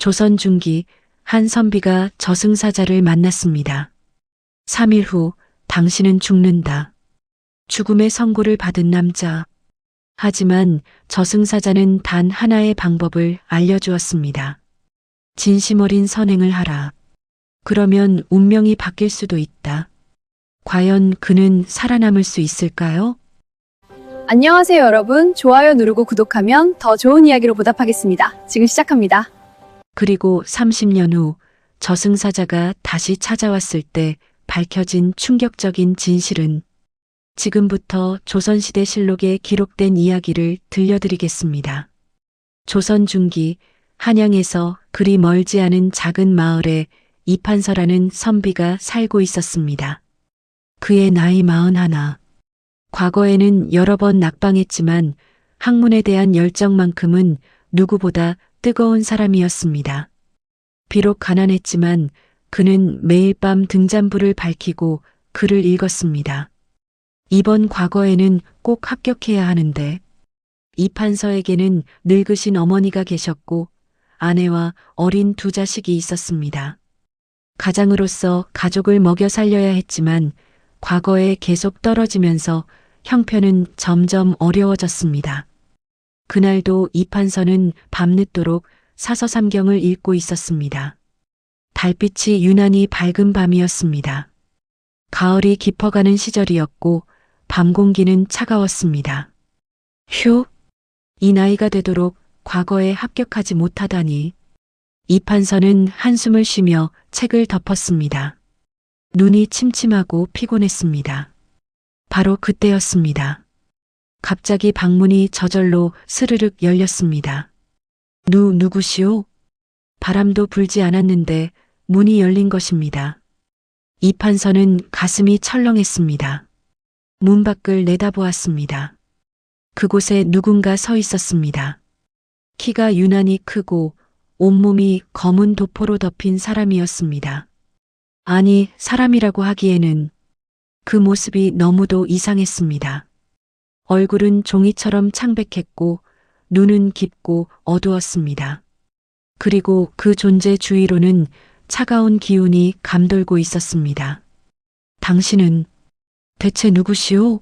조선 중기 한 선비가 저승사자를 만났습니다. 3일 후 당신은 죽는다. 죽음의 선고를 받은 남자. 하지만 저승사자는 단 하나의 방법을 알려주었습니다. 진심 어린 선행을 하라. 그러면 운명이 바뀔 수도 있다. 과연 그는 살아남을 수 있을까요? 안녕하세요, 여러분. 좋아요 누르고 구독하면 더 좋은 이야기로 보답하겠습니다. 지금 시작합니다. 그리고 30년 후 저승사자가 다시 찾아왔을 때 밝혀진 충격적인 진실은 지금부터 조선시대실록에 기록된 이야기를 들려드리겠습니다. 조선 중기 한양에서 그리 멀지 않은 작은 마을에 이판서라는 선비가 살고 있었습니다. 그의 나이 41. 과거에는 여러 번 낙방했지만 학문에 대한 열정만큼은 누구보다 뜨거운 사람이었습니다. 비록 가난했지만 그는 매일 밤 등잔불을 밝히고 글을 읽었습니다. 이번 과거에는 꼭 합격해야 하는데 이판서에게는 늙으신 어머니가 계셨고 아내와 어린 두 자식이 있었습니다. 가장으로서 가족을 먹여 살려야 했지만 과거에 계속 떨어지면서 형편은 점점 어려워졌습니다. 그날도 이판서는 밤늦도록 사서삼경을 읽고 있었습니다. 달빛이 유난히 밝은 밤이었습니다. 가을이 깊어가는 시절이었고 밤 공기는 차가웠습니다. 휴, 이 나이가 되도록 과거에 합격하지 못하다니. 이판서는 한숨을 쉬며 책을 덮었습니다. 눈이 침침하고 피곤했습니다. 바로 그때였습니다. 갑자기 방문이 저절로 스르륵 열렸습니다. 누구시오? 바람도 불지 않았는데 문이 열린 것입니다. 이판서는 가슴이 철렁했습니다. 문 밖을 내다보았습니다. 그곳에 누군가 서 있었습니다. 키가 유난히 크고 온몸이 검은 도포로 덮인 사람이었습니다. 아니, 사람이라고 하기에는 그 모습이 너무도 이상했습니다. 얼굴은 종이처럼 창백했고 눈은 깊고 어두웠습니다. 그리고 그 존재 주위로는 차가운 기운이 감돌고 있었습니다. 당신은 대체 누구시오?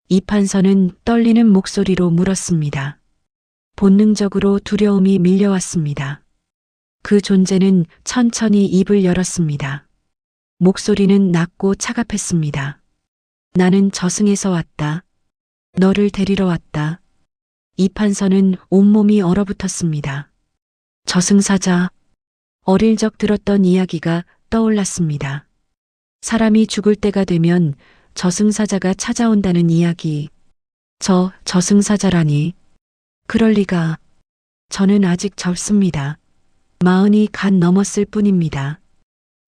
이판서는 떨리는 목소리로 물었습니다. 본능적으로 두려움이 밀려왔습니다. 그 존재는 천천히 입을 열었습니다. 목소리는 낮고 차갑했습니다. 나는 저승에서 왔다. 너를 데리러 왔다. 이판서는 온몸이 얼어붙었습니다. 저승사자. 어릴 적 들었던 이야기가 떠올랐습니다. 사람이 죽을 때가 되면 저승사자가 찾아온다는 이야기. 저승사자라니. 그럴 리가. 저는 아직 젊습니다. 40이 갓 넘었을 뿐입니다.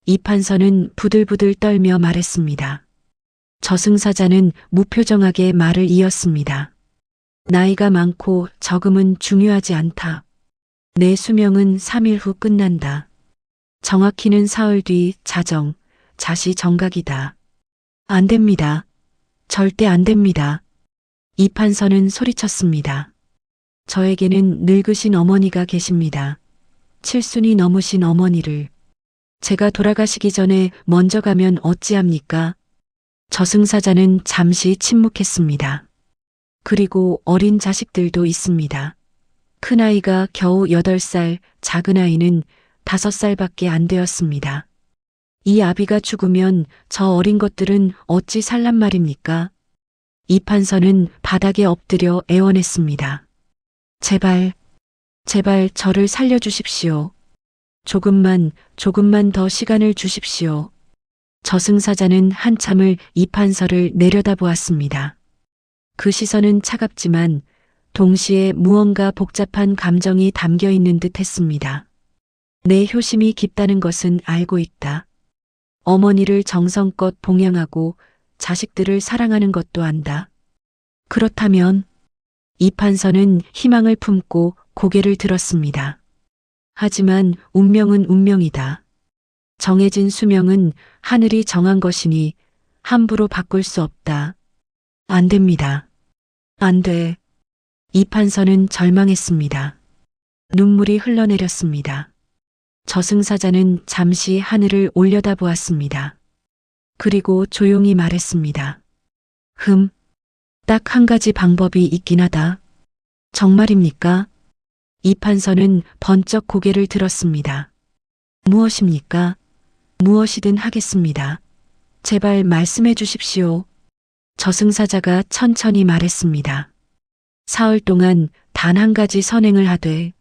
이판서는 부들부들 떨며 말했습니다. 저승사자는 무표정하게 말을 이었습니다. 나이가 많고 적음은 중요하지 않다. 내 수명은 3일 후 끝난다. 정확히는 사흘 뒤 자시 정각이다. 안 됩니다. 절대 안 됩니다. 이판서는 소리쳤습니다. 저에게는 늙으신 어머니가 계십니다. 칠순이 넘으신 어머니를 제가 돌아가시기 전에 먼저 가면 어찌합니까? 저승사자는 잠시 침묵했습니다. 그리고 어린 자식들도 있습니다. 큰아이가 겨우 8살, 작은아이는 5살밖에 안 되었습니다. 이 아비가 죽으면 저 어린 것들은 어찌 살란 말입니까? 이판서는 바닥에 엎드려 애원했습니다. 제발 저를 살려주십시오. 조금만 더 시간을 주십시오. 저승사자는 한참을 이판서를 내려다보았습니다. 그 시선은 차갑지만 동시에 무언가 복잡한 감정이 담겨 있는 듯 했습니다. 내 효심이 깊다는 것은 알고 있다. 어머니를 정성껏 봉양하고 자식들을 사랑하는 것도 안다. 그렇다면 이판서는 희망을 품고 고개를 들었습니다. 하지만 운명은 운명이다. 정해진 수명은 하늘이 정한 것이니 함부로 바꿀 수 없다. 안 됩니다. 안 돼. 이판서는 절망했습니다. 눈물이 흘러내렸습니다. 저승사자는 잠시 하늘을 올려다보았습니다. 그리고 조용히 말했습니다. 딱 한 가지 방법이 있긴 하다. 정말입니까? 이판서는 번쩍 고개를 들었습니다. 무엇입니까? 무엇이든 하겠습니다. 제발 말씀해 주십시오. 저승사자가 천천히 말했습니다. 사흘 동안 단 한 가지 선행을 하되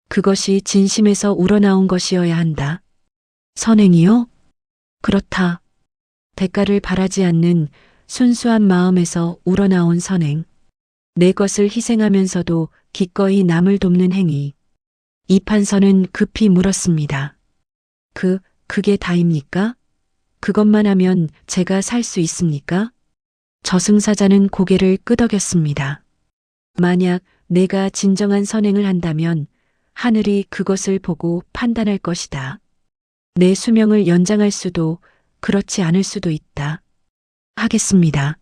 그것이 진심에서 우러나온 것이어야 한다. 선행이요? 그렇다. 대가를 바라지 않는 순수한 마음에서 우러나온 선행. 내 것을 희생하면서도 기꺼이 남을 돕는 행위. 이판서는 급히 물었습니다. 그게 다입니까? 그것만 하면 제가 살 수 있습니까? 저승사자는 고개를 끄덕였습니다. 만약 내가 진정한 선행을 한다면 하늘이 그것을 보고 판단할 것이다. 내 수명을 연장할 수도 그렇지 않을 수도 있다. 하겠습니다.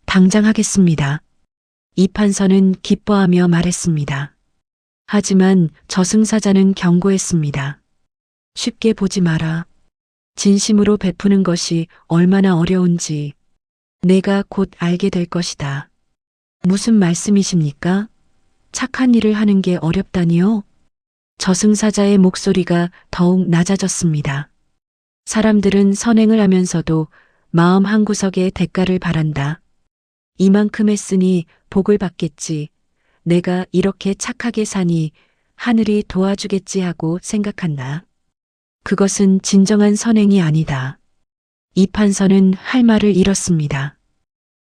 당장 하겠습니다. 이판서는 기뻐하며 말했습니다. 하지만 저승사자는 경고했습니다. 쉽게 보지 마라. 진심으로 베푸는 것이 얼마나 어려운지 내가 곧 알게 될 것이다. 무슨 말씀이십니까? 착한 일을 하는 게 어렵다니요? 저승사자의 목소리가 더욱 낮아졌습니다. 사람들은 선행을 하면서도 마음 한구석에 대가를 바란다. 이만큼 했으니 복을 받겠지. 내가 이렇게 착하게 사니 하늘이 도와주겠지 하고 생각한다. 그것은 진정한 선행이 아니다. 이판서는 할 말을 잃었습니다.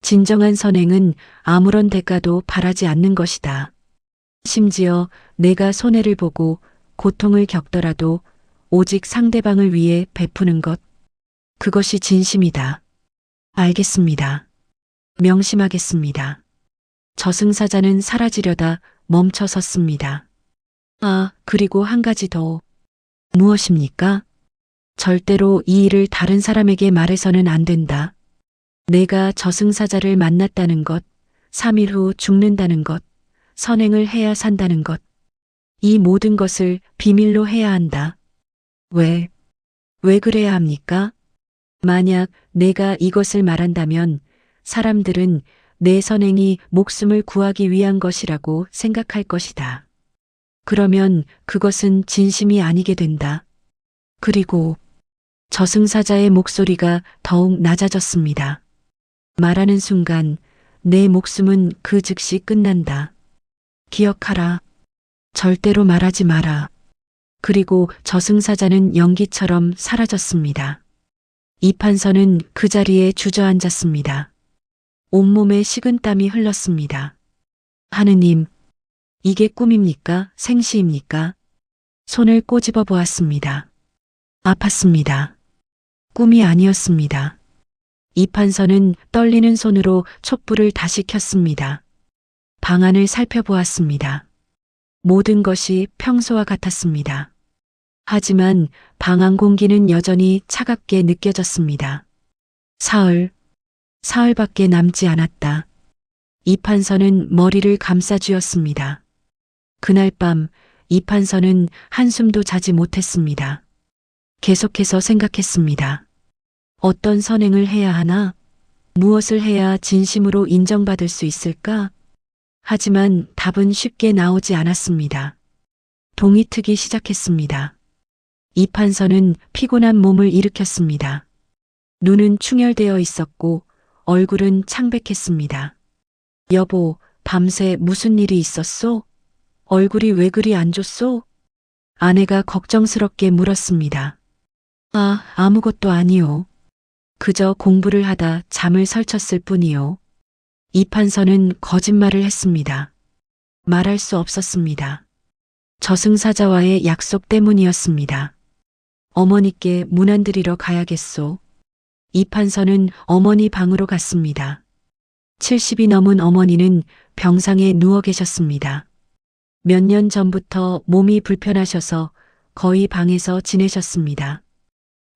진정한 선행은 아무런 대가도 바라지 않는 것이다. 심지어 내가 손해를 보고 고통을 겪더라도 오직 상대방을 위해 베푸는 것. 그것이 진심이다. 알겠습니다. 명심하겠습니다. 저승사자는 사라지려다 멈춰 섰습니다. 그리고 한 가지 더. 무엇입니까? 절대로 이 일을 다른 사람에게 말해서는 안 된다. 내가 저승사자를 만났다는 것, 3일 후 죽는다는 것, 선행을 해야 산다는 것. 이 모든 것을 비밀로 해야 한다. 왜 그래야 합니까? 만약 내가 이것을 말한다면 사람들은 내 선행이 목숨을 구하기 위한 것이라고 생각할 것이다. 그러면 그것은 진심이 아니게 된다. 그리고 저승사자의 목소리가 더욱 낮아졌습니다. 말하는 순간 내 목숨은 그 즉시 끝난다. 기억하라. 절대로 말하지 마라. 그리고 저승사자는 연기처럼 사라졌습니다. 이판서는 그 자리에 주저앉았습니다. 온몸에 식은땀이 흘렀습니다. 하느님, 이게 꿈입니까? 생시입니까? 손을 꼬집어 보았습니다. 아팠습니다. 꿈이 아니었습니다. 이판서는 떨리는 손으로 촛불을 다시 켰습니다. 방 안을 살펴보았습니다. 모든 것이 평소와 같았습니다. 하지만 방 안 공기는 여전히 차갑게 느껴졌습니다. 사흘밖에 남지 않았다. 이판서는 머리를 감싸쥐었습니다. 그날 밤 이판서는 한숨도 자지 못했습니다. 계속해서 생각했습니다. 어떤 선행을 해야 하나? 무엇을 해야 진심으로 인정받을 수 있을까? 하지만 답은 쉽게 나오지 않았습니다. 동이 트기 시작했습니다. 이판서는 피곤한 몸을 일으켰습니다. 눈은 충혈되어 있었고 얼굴은 창백했습니다. 여보, 밤새 무슨 일이 있었소? 얼굴이 왜 그리 안 좋소? 아내가 걱정스럽게 물었습니다. 아무것도 아니요. 그저 공부를 하다 잠을 설쳤을 뿐이요. 이판서는 거짓말을 했습니다. 말할 수 없었습니다. 저승사자와의 약속 때문이었습니다. 어머니께 문안드리러 가야겠소. 이판서는 어머니 방으로 갔습니다. 70이 넘은 어머니는 병상에 누워 계셨습니다. 몇 년 전부터 몸이 불편하셔서 거의 방에서 지내셨습니다.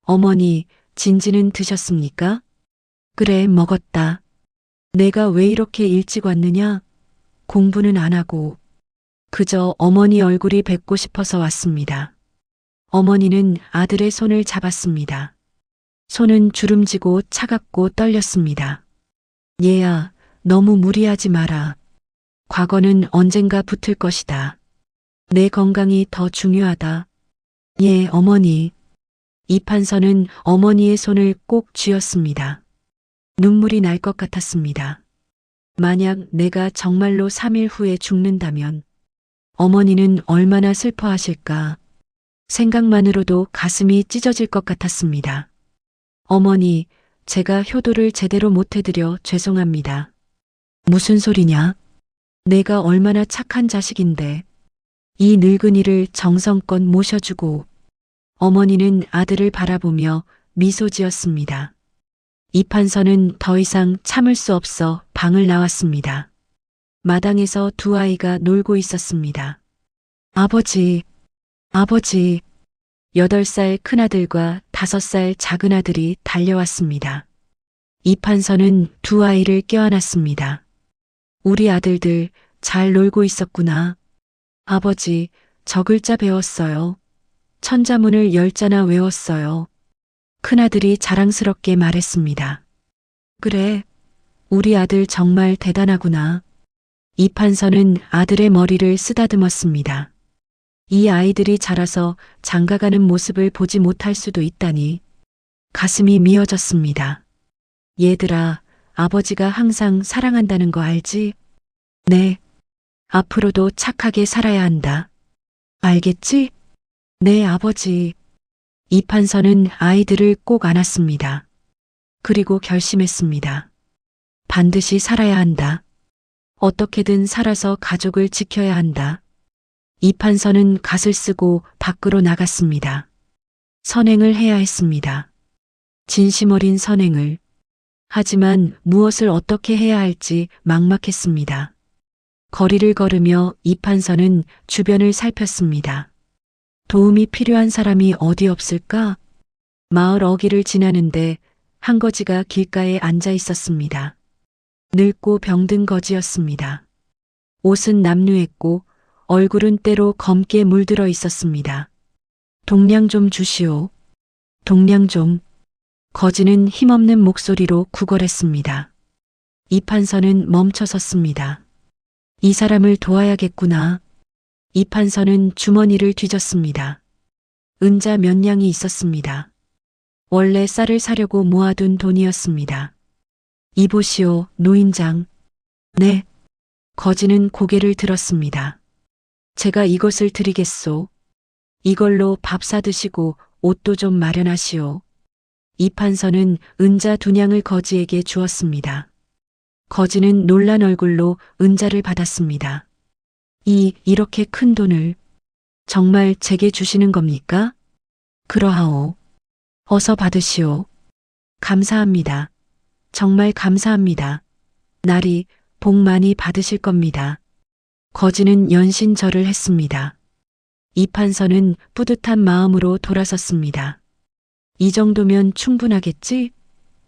어머니, 진지는 드셨습니까? 그래, 먹었다. 내가 왜 이렇게 일찍 왔느냐? 공부는 안 하고 그저 어머니 얼굴이 뵙고 싶어서 왔습니다. 어머니는 아들의 손을 잡았습니다. 손은 주름지고 차갑고 떨렸습니다. 얘야, 너무 무리하지 마라. 과거는 언젠가 붙을 것이다. 내 건강이 더 중요하다. 예, 어머니. 이판서는 어머니의 손을 꼭 쥐었습니다. 눈물이 날 것 같았습니다. 만약 내가 정말로 3일 후에 죽는다면 어머니는 얼마나 슬퍼하실까. 생각만으로도 가슴이 찢어질 것 같았습니다. 어머니, 제가 효도를 제대로 못해드려 죄송합니다. 무슨 소리냐? 내가 얼마나 착한 자식인데. 이 늙은이를 정성껏 모셔주고. 어머니는 아들을 바라보며 미소 지었습니다. 이판서는 더 이상 참을 수 없어 방을 나왔습니다. 마당에서 두 아이가 놀고 있었습니다. 아버지, 아버지. 8살 큰아들과 5살 작은아들이 달려왔습니다. 이판서는 두 아이를 껴안았습니다. 우리 아들들 잘 놀고 있었구나. 아버지, 저 글자 배웠어요. 천자문을 10자나 외웠어요. 큰아들이 자랑스럽게 말했습니다. 그래, 우리 아들 정말 대단하구나. 이판서는 아들의 머리를 쓰다듬었습니다. 이 아이들이 자라서 장가가는 모습을 보지 못할 수도 있다니 가슴이 미어졌습니다. 얘들아, 아버지가 항상 사랑한다는 거 알지? 네. 앞으로도 착하게 살아야 한다. 알겠지? 네, 아버지. 이판서는 아이들을 꼭 안았습니다. 그리고 결심했습니다. 반드시 살아야 한다. 어떻게든 살아서 가족을 지켜야 한다. 이판서는 갓을 쓰고 밖으로 나갔습니다. 선행을 해야 했습니다. 진심 어린 선행을. 하지만 무엇을 어떻게 해야 할지 막막했습니다. 거리를 걸으며 이판서는 주변을 살폈습니다. 도움이 필요한 사람이 어디 없을까? 마을 어귀를 지나는데 한 거지가 길가에 앉아 있었습니다. 늙고 병든 거지였습니다. 옷은 남루했고 얼굴은 때로 검게 물들어 있었습니다. 동량 좀 주시오. 동량 좀. 거지는 힘없는 목소리로 구걸했습니다. 이판서는 멈춰섰습니다. 이 사람을 도와야겠구나. 이판서는 주머니를 뒤졌습니다. 은자 몇 냥이 있었습니다. 원래 쌀을 사려고 모아둔 돈이었습니다. 이보시오, 노인장. 네. 거지는 고개를 들었습니다. 제가 이것을 드리겠소. 이걸로 밥 사드시고 옷도 좀 마련하시오. 이판서는 은자 2냥을 거지에게 주었습니다. 거지는 놀란 얼굴로 은자를 받았습니다. 이렇게 큰 돈을 정말 제게 주시는 겁니까? 그러하오. 어서 받으시오. 감사합니다. 정말 감사합니다. 날이 복 많이 받으실 겁니다. 거지는 연신절을 했습니다. 이판서는 뿌듯한 마음으로 돌아섰습니다. 이 정도면 충분하겠지?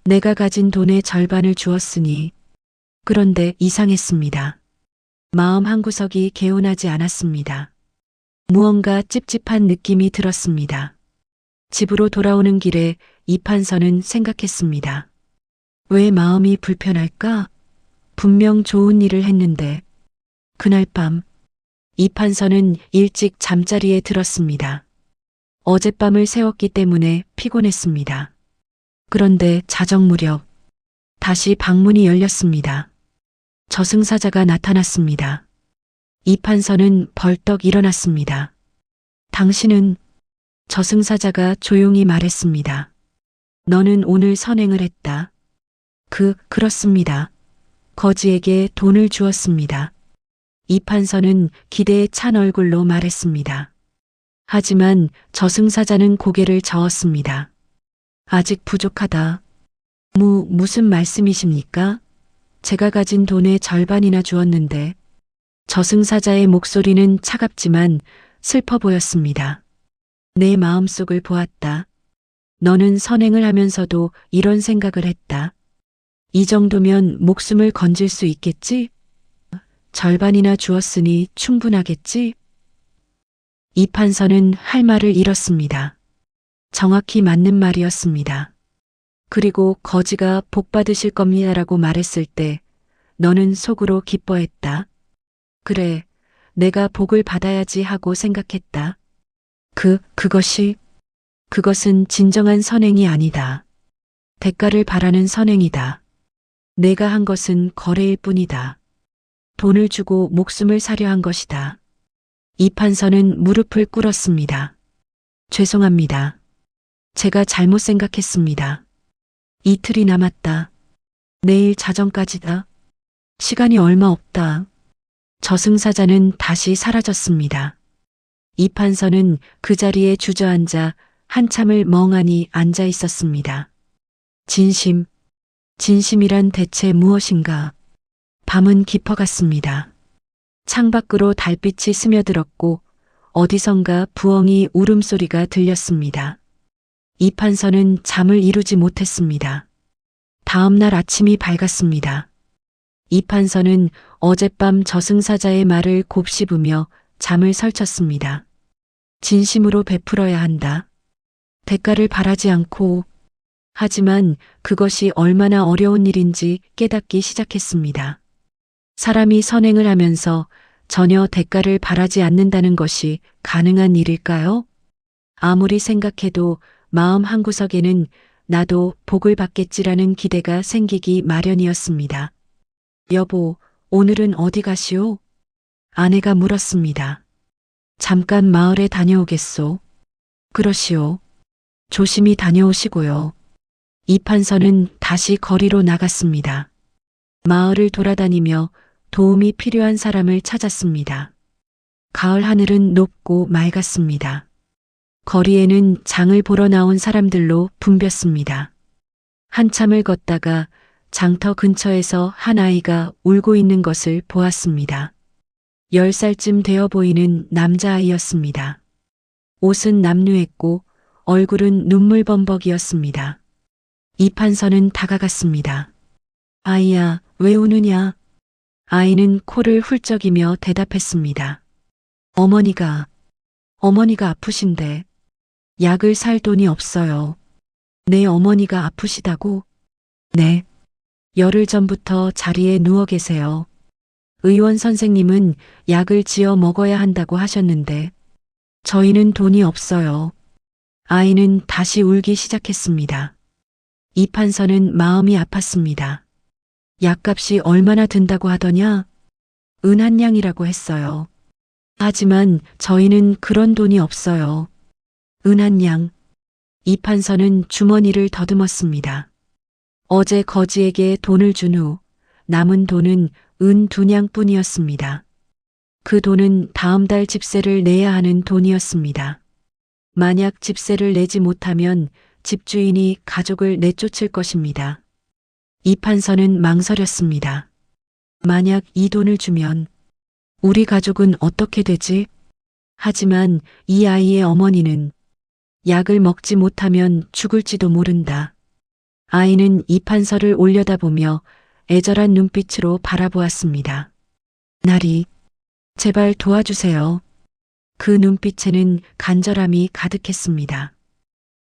내가 가진 돈의 절반을 주었으니. 그런데 이상했습니다. 마음 한구석이 개운하지 않았습니다. 무언가 찝찝한 느낌이 들었습니다. 집으로 돌아오는 길에 이판서는 생각했습니다. 왜 마음이 불편할까? 분명 좋은 일을 했는데. 그날 밤 이판서는 일찍 잠자리에 들었습니다. 어젯밤을 새웠기 때문에 피곤했습니다. 그런데 자정 무렵 다시 방문이 열렸습니다. 저승사자가 나타났습니다. 이판서는 벌떡 일어났습니다. 당신은? 저승사자가 조용히 말했습니다. 너는 오늘 선행을 했다. 그렇습니다. 거지에게 돈을 주었습니다. 이판서는 기대에 찬 얼굴로 말했습니다. 하지만 저승사자는 고개를 저었습니다. 아직 부족하다. 무슨 말씀이십니까? 제가 가진 돈의 절반이나 주었는데. 저승사자의 목소리는 차갑지만 슬퍼 보였습니다. 내 마음속을 보았다. 너는 선행을 하면서도 이런 생각을 했다. 이 정도면 목숨을 건질 수 있겠지? 절반이나 주었으니 충분하겠지? 이 판서는 할 말을 잃었습니다. 정확히 맞는 말이었습니다. 그리고 거지가 복 받으실 겁니다라고 말했을 때 너는 속으로 기뻐했다. 그래, 내가 복을 받아야지 하고 생각했다. 그것은 진정한 선행이 아니다. 대가를 바라는 선행이다. 내가 한 것은 거래일 뿐이다. 돈을 주고 목숨을 사려 한 것이다. 이 판서는 무릎을 꿇었습니다. 죄송합니다. 제가 잘못 생각했습니다. 이틀이 남았다. 내일 자정까지다. 시간이 얼마 없다. 저승사자는 다시 사라졌습니다. 이 판서는 그 자리에 주저앉아 한참을 멍하니 앉아 있었습니다. 진심이란 대체 무엇인가? 밤은 깊어갔습니다. 창밖으로 달빛이 스며들었고 어디선가 부엉이 울음소리가 들렸습니다. 이 판서는 잠을 이루지 못했습니다. 다음 날 아침이 밝았습니다. 이 판서는 어젯밤 저승사자의 말을 곱씹으며 잠을 설쳤습니다. 진심으로 베풀어야 한다. 대가를 바라지 않고. 하지만 그것이 얼마나 어려운 일인지 깨닫기 시작했습니다. 사람이 선행을 하면서 전혀 대가를 바라지 않는다는 것이 가능한 일일까요? 아무리 생각해도 마음 한구석에는 나도 복을 받겠지라는 기대가 생기기 마련이었습니다. 여보, 오늘은 어디 가시오? 아내가 물었습니다. 잠깐 마을에 다녀오겠소. 그러시오. 조심히 다녀오시고요. 이 판서는 다시 거리로 나갔습니다. 마을을 돌아다니며 도움이 필요한 사람을 찾았습니다. 가을 하늘은 높고 맑았습니다. 거리에는 장을 보러 나온 사람들로 붐볐습니다. 한참을 걷다가 장터 근처에서 한 아이가 울고 있는 것을 보았습니다. 10살쯤 되어 보이는 남자아이였습니다. 옷은 남루했고 얼굴은 눈물범벅이었습니다. 이 판서는 다가갔습니다. 아이야, 왜 우느냐? 아이는 코를 훌쩍이며 대답했습니다. 어머니가 아프신데 약을 살 돈이 없어요. 내 어머니가 아프시다고? 네. 열흘 전부터 자리에 누워 계세요. 의원 선생님은 약을 지어 먹어야 한다고 하셨는데 저희는 돈이 없어요. 아이는 다시 울기 시작했습니다. 이 판서는 마음이 아팠습니다. 약값이 얼마나 든다고 하더냐? 은 한 냥이라고 했어요. 하지만 저희는 그런 돈이 없어요. 은 한 냥. 이 판서는 주머니를 더듬었습니다. 어제 거지에게 돈을 준 후 남은 돈은 은 2냥뿐이었습니다. 그 돈은 다음 달 집세를 내야 하는 돈이었습니다. 만약 집세를 내지 못하면 집주인이 가족을 내쫓을 것입니다. 이 판서는 망설였습니다. 만약 이 돈을 주면 우리 가족은 어떻게 되지? 하지만 이 아이의 어머니는 약을 먹지 못하면 죽을지도 모른다. 아이는 이 판서를 올려다보며 애절한 눈빛으로 바라보았습니다. 나리, 제발 도와주세요. 그 눈빛에는 간절함이 가득했습니다.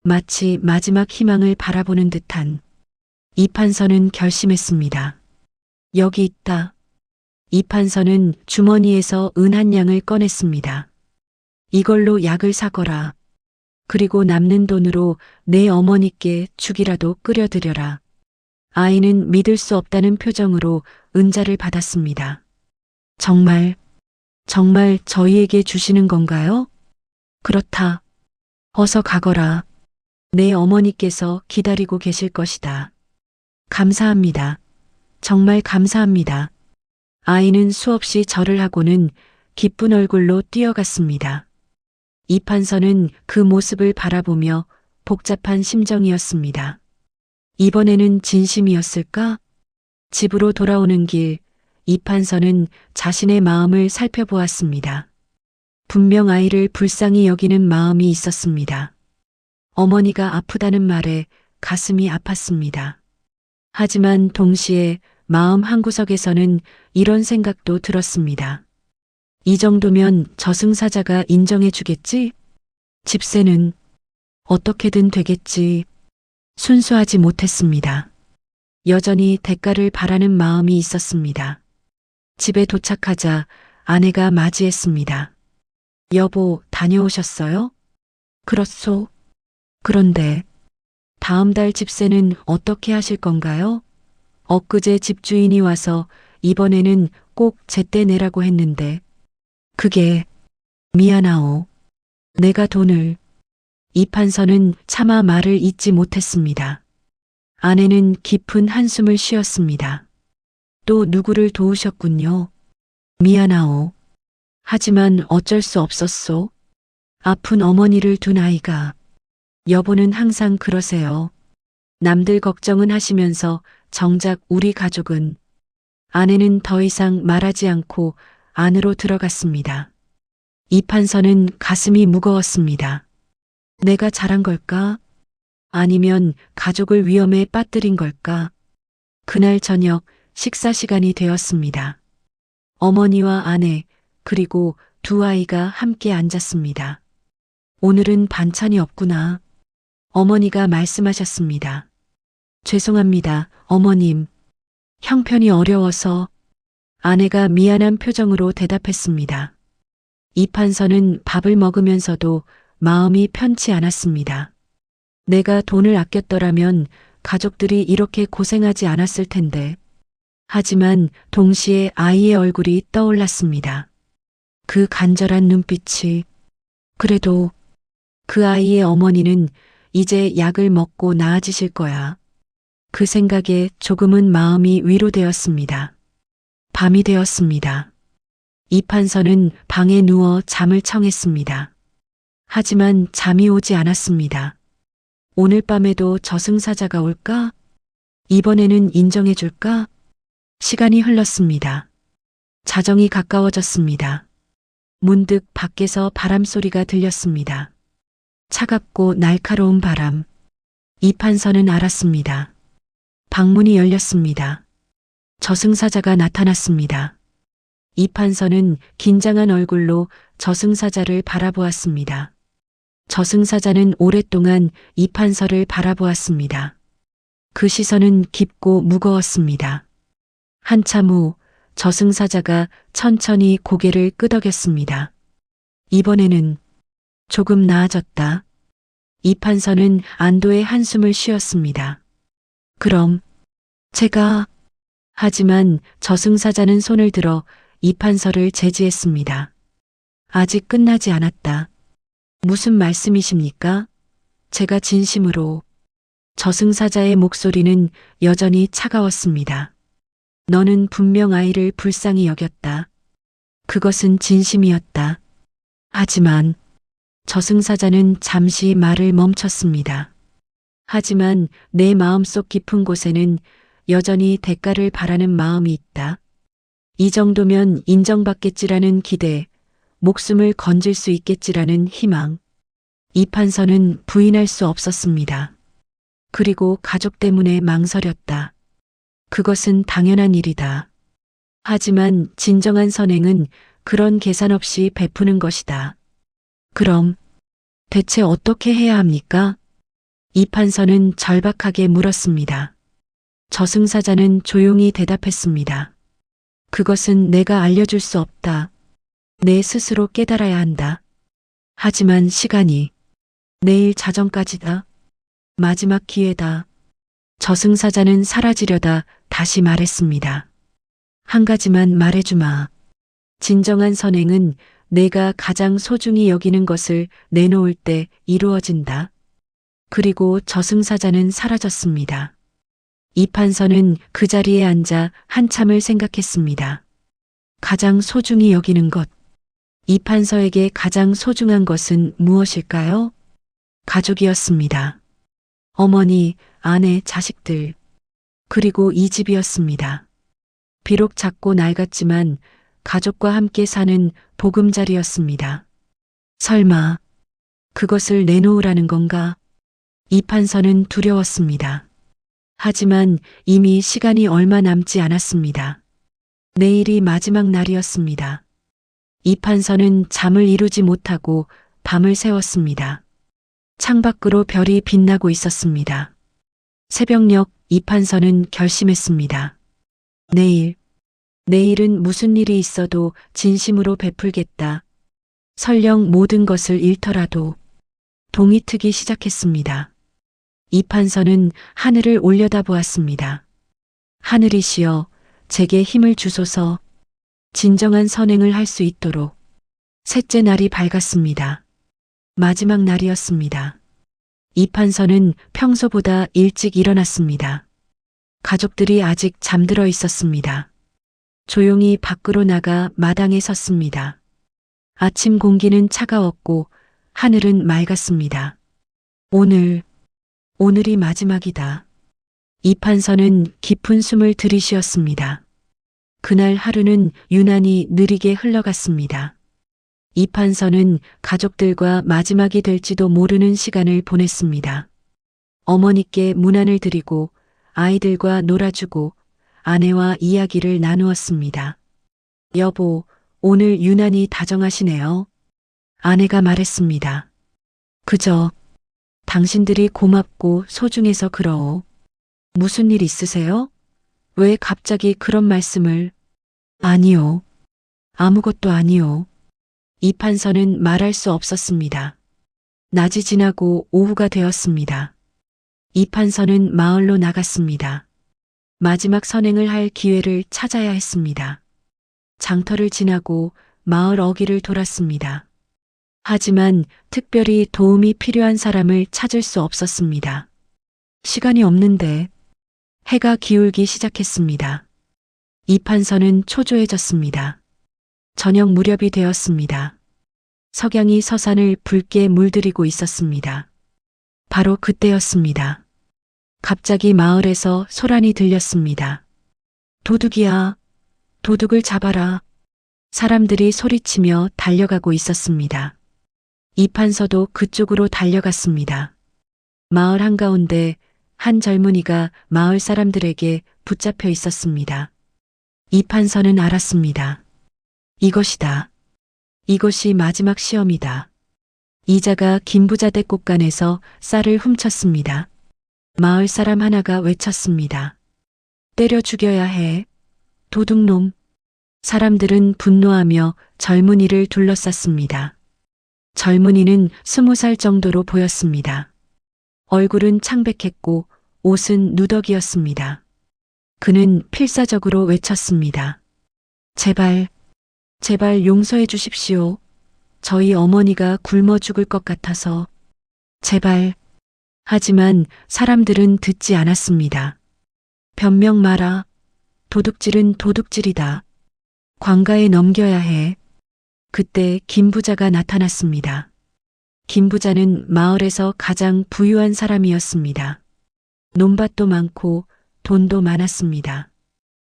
마치 마지막 희망을 바라보는 듯한. 이 판서는 결심했습니다. 여기 있다. 이 판서는 주머니에서 은 한 냥을 꺼냈습니다. 이걸로 약을 사거라. 그리고 남는 돈으로 내 어머니께 죽이라도 끓여드려라. 아이는 믿을 수 없다는 표정으로 은자를 받았습니다. 정말 저희에게 주시는 건가요? 그렇다. 어서 가거라. 내 어머니께서 기다리고 계실 것이다. 감사합니다. 정말 감사합니다. 아이는 수없이 절을 하고는 기쁜 얼굴로 뛰어갔습니다. 이 판서는 그 모습을 바라보며 복잡한 심정이었습니다. 이번에는 진심이었을까? 집으로 돌아오는 길, 이 판서는 자신의 마음을 살펴보았습니다. 분명 아이를 불쌍히 여기는 마음이 있었습니다. 어머니가 아프다는 말에 가슴이 아팠습니다. 하지만 동시에 마음 한구석에서는 이런 생각도 들었습니다. 이 정도면 저승사자가 인정해 주겠지? 집세는 어떻게든 되겠지. 순수하지 못했습니다. 여전히 대가를 바라는 마음이 있었습니다. 집에 도착하자 아내가 맞이했습니다. 여보, 다녀오셨어요? 그렇소. 그런데 다음 달 집세는 어떻게 하실 건가요? 엊그제 집주인이 와서 이번에는 꼭 제때 내라고 했는데 그게 미안하오. 내가 돈을. 이판서는 차마 말을 잇지 못했습니다. 아내는 깊은 한숨을 쉬었습니다. 또 누구를 도우셨군요. 미안하오. 하지만 어쩔 수 없었소. 아픈 어머니를 둔 아이가. 여보는 항상 그러세요. 남들 걱정은 하시면서 정작 우리 가족은. 아내는 더 이상 말하지 않고 안으로 들어갔습니다. 이판서는 가슴이 무거웠습니다. 내가 잘한 걸까? 아니면 가족을 위험에 빠뜨린 걸까? 그날 저녁 식사 시간이 되었습니다. 어머니와 아내 그리고 두 아이가 함께 앉았습니다. 오늘은 반찬이 없구나. 어머니가 말씀하셨습니다. 죄송합니다, 어머님. 형편이 어려워서. 아내가 미안한 표정으로 대답했습니다. 이판서는 밥을 먹으면서도 마음이 편치 않았습니다. 내가 돈을 아꼈더라면 가족들이 이렇게 고생하지 않았을 텐데. 하지만 동시에 아이의 얼굴이 떠올랐습니다. 그 간절한 눈빛이. 그래도 그 아이의 어머니는 이제 약을 먹고 나아지실 거야. 그 생각에 조금은 마음이 위로되었습니다. 밤이 되었습니다. 이판서는 방에 누워 잠을 청했습니다. 하지만 잠이 오지 않았습니다. 오늘 밤에도 저승사자가 올까? 이번에는 인정해 줄까? 시간이 흘렀습니다. 자정이 가까워졌습니다. 문득 밖에서 바람 소리가 들렸습니다. 차갑고 날카로운 바람. 이판서는 알았습니다. 방문이 열렸습니다. 저승사자가 나타났습니다. 이판서는 긴장한 얼굴로 저승사자를 바라보았습니다. 저승사자는 오랫동안 이판서를 바라보았습니다. 그 시선은 깊고 무거웠습니다. 한참 후 저승사자가 천천히 고개를 끄덕였습니다. 이번에는 조금 나아졌다. 이판서는 안도의 한숨을 쉬었습니다. 그럼 제가. 하지만 저승사자는 손을 들어 이판서를 제지했습니다. 아직 끝나지 않았다. 무슨 말씀이십니까? 제가 진심으로. 저승사자의 목소리는 여전히 차가웠습니다. 너는 분명 아이를 불쌍히 여겼다. 그것은 진심이었다. 하지만 저승사자는 잠시 말을 멈췄습니다. 하지만 내 마음속 깊은 곳에는 여전히 대가를 바라는 마음이 있다. 이 정도면 인정받겠지라는 기대, 목숨을 건질 수 있겠지라는 희망. 이판서는 부인할 수 없었습니다. 그리고 가족 때문에 망설였다. 그것은 당연한 일이다. 하지만 진정한 선행은 그런 계산 없이 베푸는 것이다. 그럼 대체 어떻게 해야 합니까? 이판서는 절박하게 물었습니다. 저승사자는 조용히 대답했습니다. 그것은 내가 알려줄 수 없다. 내 스스로 깨달아야 한다. 하지만 시간이. 내일 자정까지다. 마지막 기회다. 저승사자는 사라지려다 다시 말했습니다. 한 가지만 말해주마. 진정한 선행은 내가 가장 소중히 여기는 것을 내놓을 때 이루어진다. 그리고 저승사자는 사라졌습니다. 이판서는 그 자리에 앉아 한참을 생각했습니다. 가장 소중히 여기는 것. 이판서에게 가장 소중한 것은 무엇일까요? 가족이었습니다. 어머니, 아내, 자식들. 그리고 이 집이었습니다. 비록 작고 낡았지만 가족과 함께 사는 보금자리였습니다. 설마 그것을 내놓으라는 건가? 이판서는 두려웠습니다. 하지만 이미 시간이 얼마 남지 않았습니다. 내일이 마지막 날이었습니다. 이 판서는 잠을 이루지 못하고 밤을 새웠습니다. 창밖으로 별이 빛나고 있었습니다. 새벽녘 이 판서는 결심했습니다. 내일은 무슨 일이 있어도 진심으로 베풀겠다. 설령 모든 것을 잃더라도. 동이 트기 시작했습니다. 이 판서는 하늘을 올려다보았습니다. 하늘이시여, 제게 힘을 주소서. 진정한 선행을 할 수 있도록. 셋째 날이 밝았습니다. 마지막 날이었습니다. 이 판서는 평소보다 일찍 일어났습니다. 가족들이 아직 잠들어 있었습니다. 조용히 밖으로 나가 마당에 섰습니다. 아침 공기는 차가웠고 하늘은 맑았습니다. 오늘이 마지막이다. 이 판서는 깊은 숨을 들이쉬었습니다. 그날 하루는 유난히 느리게 흘러갔습니다. 이 판서는 가족들과 마지막이 될지도 모르는 시간을 보냈습니다. 어머니께 문안을 드리고 아이들과 놀아주고 아내와 이야기를 나누었습니다. 여보, 오늘 유난히 다정하시네요. 아내가 말했습니다. 그저 당신들이 고맙고 소중해서 그러오. 무슨 일 있으세요? 왜 갑자기 그런 말씀을? 아니요. 아무것도 아니요. 이 판서는 말할 수 없었습니다. 낮이 지나고 오후가 되었습니다. 이 판서는 마을로 나갔습니다. 마지막 선행을 할 기회를 찾아야 했습니다. 장터를 지나고 마을 어귀를 돌았습니다. 하지만 특별히 도움이 필요한 사람을 찾을 수 없었습니다. 시간이 없는데. 해가 기울기 시작했습니다. 이 판서는 초조해졌습니다. 저녁 무렵이 되었습니다. 석양이 서산을 붉게 물들이고 있었습니다. 바로 그때였습니다. 갑자기 마을에서 소란이 들렸습니다. 도둑이야. 도둑을 잡아라. 사람들이 소리치며 달려가고 있었습니다. 이 판서도 그쪽으로 달려갔습니다. 마을 한가운데 한 젊은이가 마을 사람들에게 붙잡혀 있었습니다. 이 판서는 알았습니다. 이것이다. 이것이 마지막 시험이다. 이자가 김부자 댁곳간에서 쌀을 훔쳤습니다. 마을 사람 하나가 외쳤습니다. 때려 죽여야 해. 도둑놈. 사람들은 분노하며 젊은이를 둘러쌌습니다. 젊은이는 20살 정도로 보였습니다. 얼굴은 창백했고 옷은 누더기였습니다. 그는 필사적으로 외쳤습니다. 제발 용서해 주십시오. 저희 어머니가 굶어 죽을 것 같아서. 제발. 하지만 사람들은 듣지 않았습니다. 변명 마라. 도둑질은 도둑질이다. 관가에 넘겨야 해. 그때 김부자가 나타났습니다. 김부자는 마을에서 가장 부유한 사람이었습니다. 논밭도 많고 돈도 많았습니다.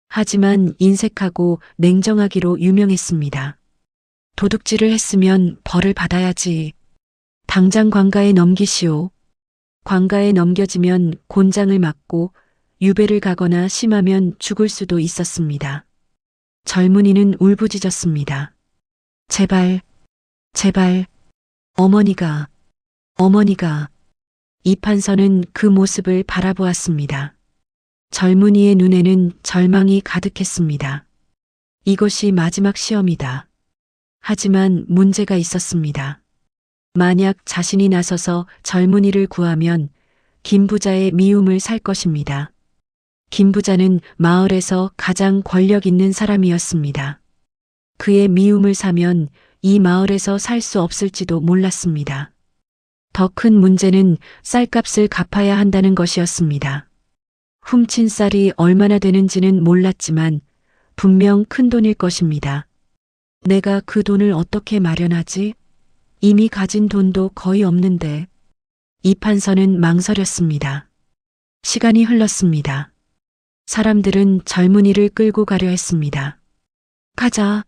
하지만 인색하고 냉정하기로 유명했습니다. 도둑질을 했으면 벌을 받아야지. 당장 관가에 넘기시오. 관가에 넘겨지면 곤장을 맞고 유배를 가거나 심하면 죽을 수도 있었습니다. 젊은이는 울부짖었습니다. 제발. 어머니가. 이 판서는 그 모습을 바라보았습니다. 젊은이의 눈에는 절망이 가득했습니다. 이것이 마지막 시험이다. 하지만 문제가 있었습니다. 만약 자신이 나서서 젊은이를 구하면 김부자의 미움을 살 것입니다. 김부자는 마을에서 가장 권력 있는 사람이었습니다. 그의 미움을 사면 이 마을에서 살 수 없을지도 몰랐습니다. 더 큰 문제는 쌀값을 갚아야 한다는 것이었습니다. 훔친 쌀이 얼마나 되는지는 몰랐지만 분명 큰 돈일 것입니다. 내가 그 돈을 어떻게 마련하지? 이미 가진 돈도 거의 없는데. 이 판서는 망설였습니다. 시간이 흘렀습니다. 사람들은 젊은이를 끌고 가려 했습니다. 가자.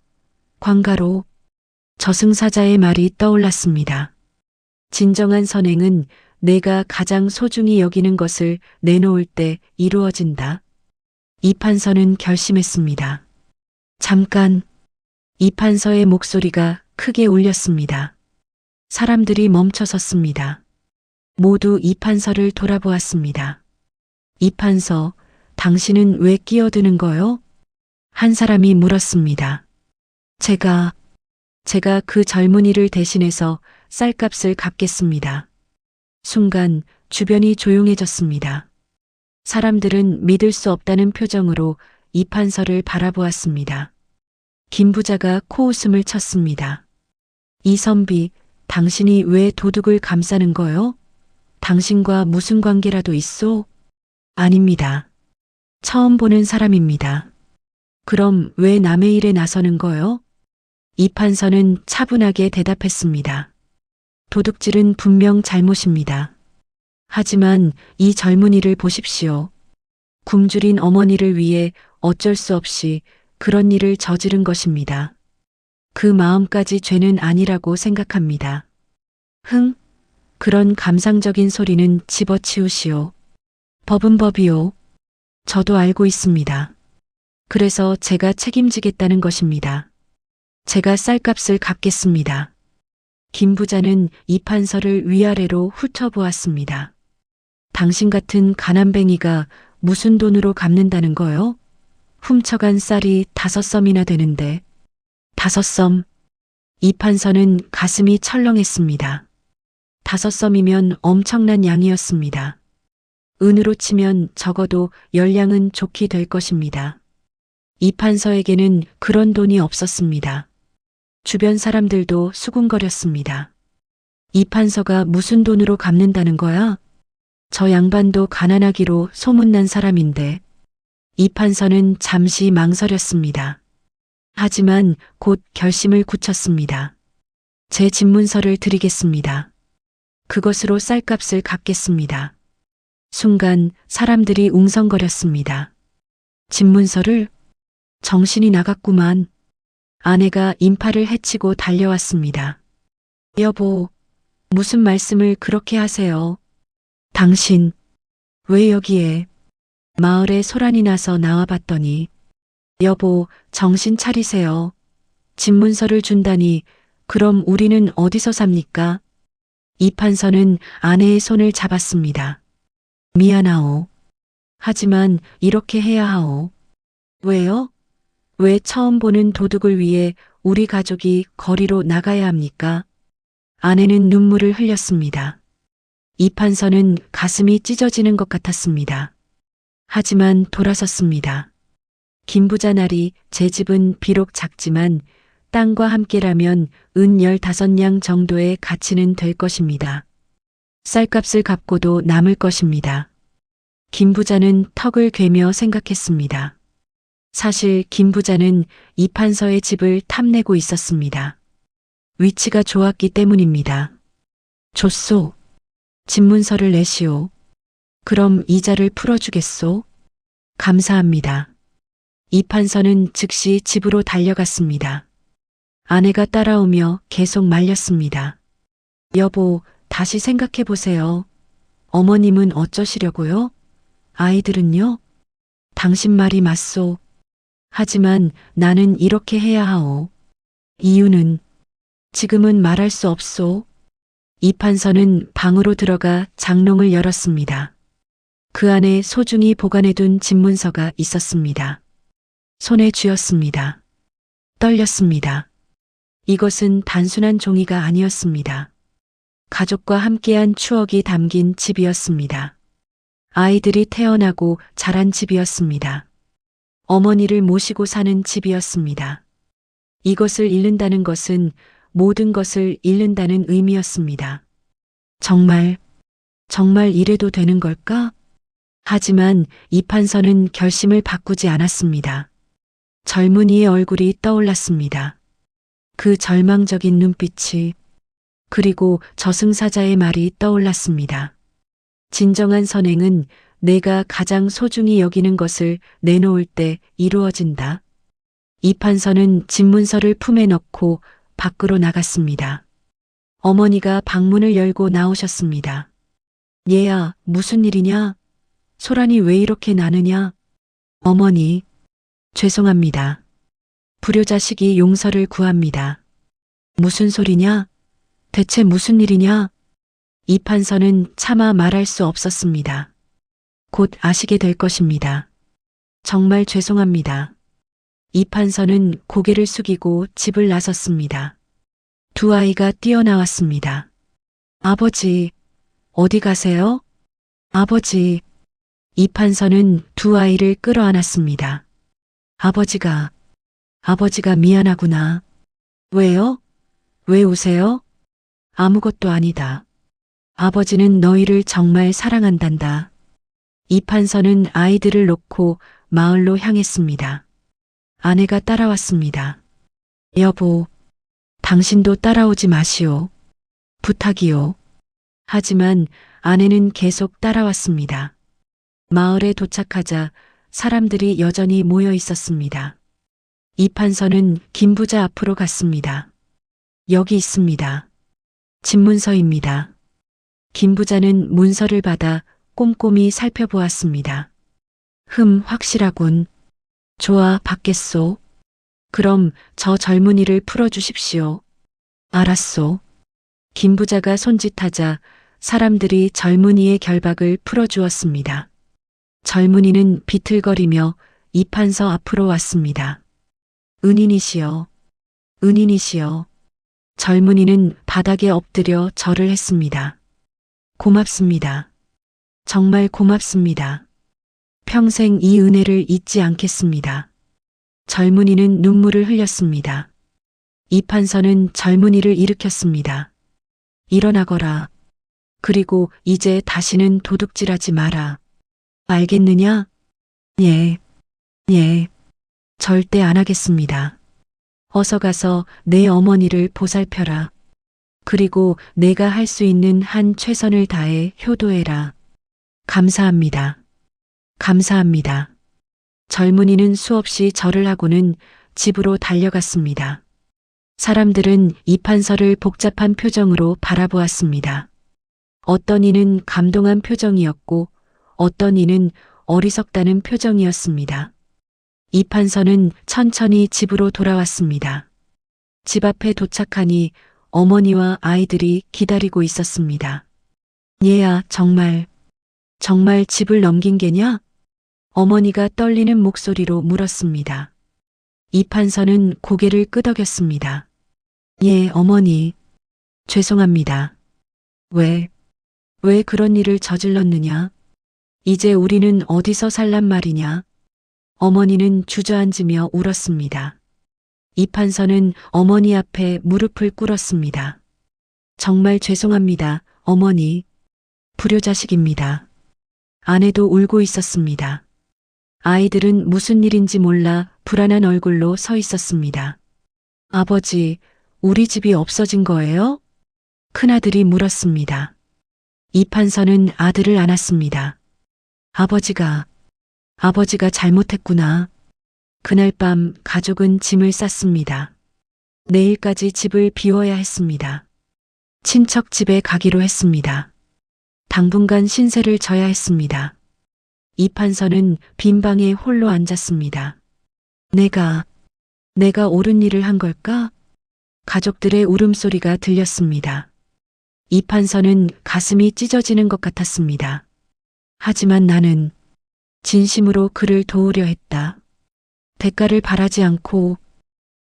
관가로. 저승사자의 말이 떠올랐습니다. 진정한 선행은 내가 가장 소중히 여기는 것을 내놓을 때 이루어진다. 이 판서는 결심했습니다. 잠깐. 이 판서의 목소리가 크게 울렸습니다. 사람들이 멈춰섰습니다. 모두 이 판서를 돌아보았습니다. 이 판서, 당신은 왜 끼어드는 거요? 한 사람이 물었습니다. 제가 그 젊은이를 대신해서 쌀값을 갚겠습니다. 순간 주변이 조용해졌습니다. 사람들은 믿을 수 없다는 표정으로 이 판서를 바라보았습니다. 김 부자가 코웃음을 쳤습니다. 이선비, 당신이 왜 도둑을 감싸는 거요? 당신과 무슨 관계라도 있소? 아닙니다. 처음 보는 사람입니다. 그럼 왜 남의 일에 나서는 거요? 이 판서는 차분하게 대답했습니다. 도둑질은 분명 잘못입니다. 하지만 이 젊은이를 보십시오. 굶주린 어머니를 위해 어쩔 수 없이 그런 일을 저지른 것입니다. 그 마음까지 죄는 아니라고 생각합니다. 그런 감상적인 소리는 집어치우시오. 법은 법이요. 저도 알고 있습니다. 그래서 제가 책임지겠다는 것입니다. 제가 쌀값을 갚겠습니다. 김 부자는 이 판서를 위아래로 훑어보았습니다. 당신 같은 가난뱅이가 무슨 돈으로 갚는다는 거요? 훔쳐간 쌀이 5섬이나 되는데. 5섬. 이 판서는 가슴이 철렁했습니다. 5섬이면 엄청난 양이었습니다. 은으로 치면 적어도 10량은 좋게 될 것입니다. 이 판서에게는 그런 돈이 없었습니다. 주변 사람들도 수군거렸습니다. 이 판서가 무슨 돈으로 갚는다는 거야? 저 양반도 가난하기로 소문난 사람인데. 이 판서는 잠시 망설였습니다. 하지만 곧 결심을 굳혔습니다. 제 집문서를 드리겠습니다. 그것으로 쌀값을 갚겠습니다. 순간 사람들이 웅성거렸습니다. 집문서를? 정신이 나갔구만. 아내가 인파를 헤치고 달려왔습니다. 여보, 무슨 말씀을 그렇게 하세요? 당신, 왜 여기에? 마을에 소란이 나서 나와봤더니, 여보, 정신 차리세요. 집문서를 준다니, 그럼 우리는 어디서 삽니까? 이 판서는 아내의 손을 잡았습니다. 미안하오. 하지만 이렇게 해야 하오. 왜요? 왜 처음 보는 도둑을 위해 우리 가족이 거리로 나가야 합니까? 아내는 눈물을 흘렸습니다. 이 판서는 가슴이 찢어지는 것 같았습니다. 하지만 돌아섰습니다. 김 부자 나리, 제 집은 비록 작지만 땅과 함께라면 은 15냥 정도의 가치는 될 것입니다. 쌀값을 갚고도 남을 것입니다. 김 부자는 턱을 괴며 생각했습니다. 사실 김 부자는 이 판서의 집을 탐내고 있었습니다. 위치가 좋았기 때문입니다. 줬소. 집문서를 내시오. 그럼 이자를 풀어주겠소? 감사합니다. 이 판서는 즉시 집으로 달려갔습니다. 아내가 따라오며 계속 말렸습니다. 여보, 다시 생각해보세요. 어머님은 어쩌시려고요? 아이들은요? 당신 말이 맞소. 하지만 나는 이렇게 해야 하오. 이유는 지금은 말할 수 없소. 이 판서는 방으로 들어가 장롱을 열었습니다. 그 안에 소중히 보관해둔 집문서가 있었습니다. 손에 쥐었습니다. 떨렸습니다. 이것은 단순한 종이가 아니었습니다. 가족과 함께한 추억이 담긴 집이었습니다. 아이들이 태어나고 자란 집이었습니다. 어머니를 모시고 사는 집이었습니다. 이것을 잃는다는 것은 모든 것을 잃는다는 의미였습니다. 정말 이래도 되는 걸까? 하지만 이 판서는 결심을 바꾸지 않았습니다. 젊은이의 얼굴이 떠올랐습니다. 그 절망적인 눈빛이, 그리고 저승사자의 말이 떠올랐습니다. 진정한 선행은 내가 가장 소중히 여기는 것을 내놓을 때 이루어진다. 이 판서는 집문서를 품에 넣고 밖으로 나갔습니다. 어머니가 방문을 열고 나오셨습니다. 얘야, 무슨 일이냐? 소란이 왜 이렇게 나느냐? 어머니, 죄송합니다. 불효자식이 용서를 구합니다. 무슨 소리냐? 대체 무슨 일이냐? 이 판서는 차마 말할 수 없었습니다. 곧 아시게 될 것입니다. 정말 죄송합니다. 이 판서는 고개를 숙이고 집을 나섰습니다. 두 아이가 뛰어나왔습니다. 아버지, 어디 가세요? 아버지. 이 판서는 두 아이를 끌어안았습니다. 아버지가 미안하구나. 왜요? 왜 우세요? 아무것도 아니다. 아버지는 너희를 정말 사랑한단다. 이 판서는 아이들을 놓고 마을로 향했습니다. 아내가 따라왔습니다. 여보, 당신도 따라오지 마시오. 부탁이요. 하지만 아내는 계속 따라왔습니다. 마을에 도착하자 사람들이 여전히 모여 있었습니다. 이 판서는 김부자 앞으로 갔습니다. 여기 있습니다. 집문서입니다. 김부자는 문서를 받아 꼼꼼히 살펴보았습니다. 확실하군. 좋아, 받겠소. 그럼 저 젊은이를 풀어주십시오. 알았소. 김부자가 손짓하자 사람들이 젊은이의 결박을 풀어주었습니다. 젊은이는 비틀거리며 이 판서 앞으로 왔습니다. 은인이시여, 은인이시여. 젊은이는 바닥에 엎드려 절을 했습니다. 고맙습니다. 정말 고맙습니다. 평생 이 은혜를 잊지 않겠습니다. 젊은이는 눈물을 흘렸습니다. 이 판서는 젊은이를 일으켰습니다. 일어나거라. 그리고 이제 다시는 도둑질하지 마라. 알겠느냐? 예, 예. 절대 안 하겠습니다. 어서 가서 내 어머니를 보살펴라. 그리고 내가 할 수 있는 한 최선을 다해 효도해라. 감사합니다. 감사합니다. 젊은이는 수없이 절을 하고는 집으로 달려갔습니다. 사람들은 이 판서를 복잡한 표정으로 바라보았습니다. 어떤 이는 감동한 표정이었고 어떤 이는 어리석다는 표정이었습니다. 이 판서는 천천히 집으로 돌아왔습니다. 집 앞에 도착하니 어머니와 아이들이 기다리고 있었습니다. 얘야, 정말 집을 넘긴 게냐? 어머니가 떨리는 목소리로 물었습니다. 이 판서는 고개를 끄덕였습니다. 예, 어머니. 죄송합니다. 왜 그런 일을 저질렀느냐? 이제 우리는 어디서 살란 말이냐? 어머니는 주저앉으며 울었습니다. 이 판서는 어머니 앞에 무릎을 꿇었습니다. 정말 죄송합니다, 어머니. 불효자식입니다. 아내도 울고 있었습니다. 아이들은 무슨 일인지 몰라 불안한 얼굴로 서 있었습니다. 아버지, 우리 집이 없어진 거예요? 큰아들이 물었습니다. 이 판서는 아들을 안았습니다. 아버지가 잘못했구나. 그날 밤 가족은 짐을 쌌습니다. 내일까지 집을 비워야 했습니다. 친척 집에 가기로 했습니다. 당분간 신세를 져야 했습니다. 이 판서는 빈 방에 홀로 앉았습니다. 내가 옳은 일을 한 걸까? 가족들의 울음소리가 들렸습니다. 이 판서는 가슴이 찢어지는 것 같았습니다. 하지만 나는 진심으로 그를 도우려 했다. 대가를 바라지 않고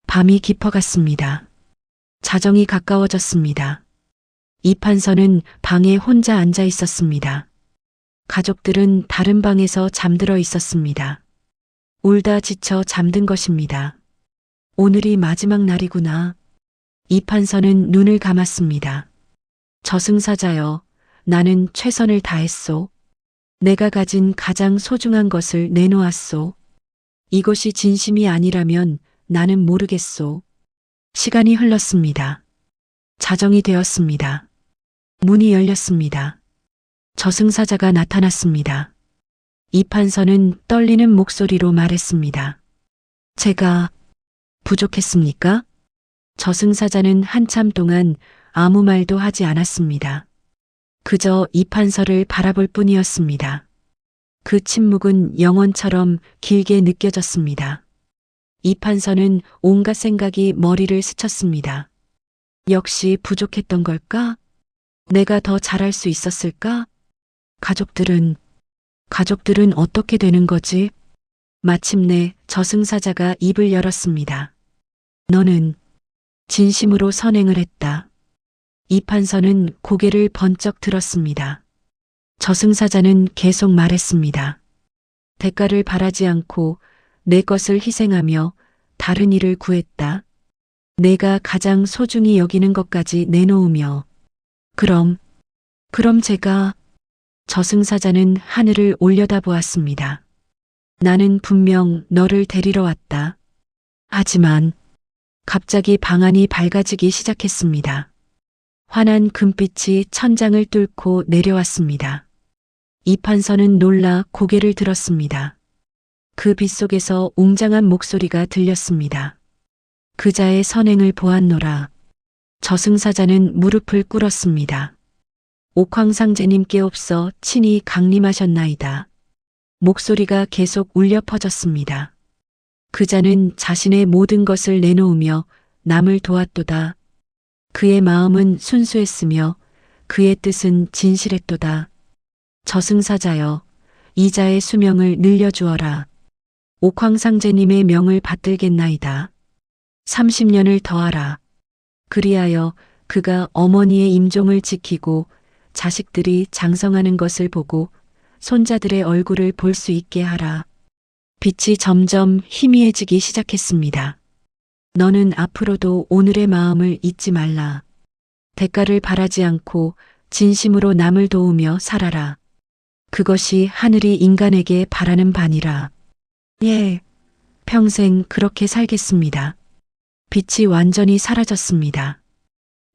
밤이 깊어갔습니다. 자정이 가까워졌습니다. 이 판서는 방에 혼자 앉아 있었습니다. 가족들은 다른 방에서 잠들어 있었습니다. 울다 지쳐 잠든 것입니다. 오늘이 마지막 날이구나. 이 판서는 눈을 감았습니다. 저승사자여, 나는 최선을 다했소. 내가 가진 가장 소중한 것을 내놓았소. 이것이 진심이 아니라면 나는 모르겠소. 시간이 흘렀습니다. 자정이 되었습니다. 문이 열렸습니다. 저승사자가 나타났습니다. 이 판서는 떨리는 목소리로 말했습니다. 제가 부족했습니까? 저승사자는 한참 동안 아무 말도 하지 않았습니다. 그저 이 판서를 바라볼 뿐이었습니다. 그 침묵은 영원처럼 길게 느껴졌습니다. 이 판서는 온갖 생각이 머리를 스쳤습니다. 역시 부족했던 걸까? 내가 더 잘할 수 있었을까? 가족들은 어떻게 되는 거지? 마침내 저승사자가 입을 열었습니다. 너는 진심으로 선행을 했다. 이 판서는 고개를 번쩍 들었습니다. 저승사자는 계속 말했습니다. 대가를 바라지 않고 내 것을 희생하며 다른 일을 구했다. 내가 가장 소중히 여기는 것까지 내놓으며. 그럼 제가. 저승사자는 하늘을 올려다보았습니다. 나는 분명 너를 데리러 왔다. 하지만 갑자기 방안이 밝아지기 시작했습니다. 환한 금빛이 천장을 뚫고 내려왔습니다. 이 판서는 놀라 고개를 들었습니다. 그 빛 속에서 웅장한 목소리가 들렸습니다. 그자의 선행을 보았노라. 저승사자는 무릎을 꿇었습니다. 옥황상제님께 없어 친히 강림하셨나이다. 목소리가 계속 울려 퍼졌습니다. 그자는 자신의 모든 것을 내놓으며 남을 도왔도다. 그의 마음은 순수했으며 그의 뜻은 진실했도다. 저승사자여, 이자의 수명을 늘려주어라. 옥황상제님의 명을 받들겠나이다. 30년을 더하라. 그리하여 그가 어머니의 임종을 지키고 자식들이 장성하는 것을 보고 손자들의 얼굴을 볼 수 있게 하라. 빛이 점점 희미해지기 시작했습니다. 너는 앞으로도 오늘의 마음을 잊지 말라. 대가를 바라지 않고 진심으로 남을 도우며 살아라. 그것이 하늘이 인간에게 바라는 바니라. 예, 평생 그렇게 살겠습니다. 빛이 완전히 사라졌습니다.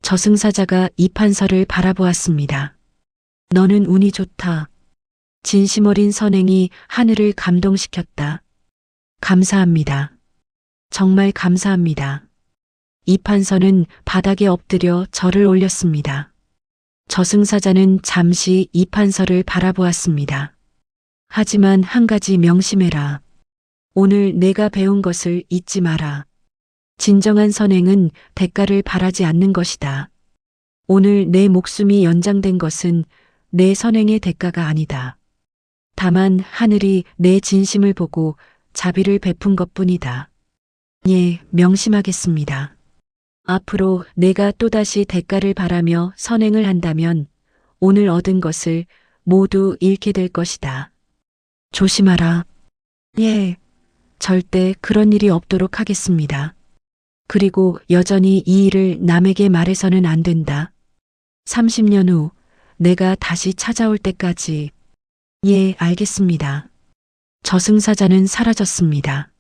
저승사자가 이 판서를 바라보았습니다. 너는 운이 좋다. 진심 어린 선행이 하늘을 감동시켰다. 감사합니다. 정말 감사합니다. 이 판서는 바닥에 엎드려 절을 올렸습니다. 저승사자는 잠시 이 판서를 바라보았습니다. 하지만 한 가지 명심해라. 오늘 내가 배운 것을 잊지 마라. 진정한 선행은 대가를 바라지 않는 것이다. 오늘 내 목숨이 연장된 것은 내 선행의 대가가 아니다. 다만 하늘이 내 진심을 보고 자비를 베푼 것뿐이다. 예, 명심하겠습니다. 앞으로 내가 또다시 대가를 바라며 선행을 한다면 오늘 얻은 것을 모두 잃게 될 것이다. 조심하라. 예, 절대 그런 일이 없도록 하겠습니다. 그리고 여전히 이 일을 남에게 말해서는 안 된다. 30년 후 내가 다시 찾아올 때까지. 예, 알겠습니다. 저승사자는 사라졌습니다.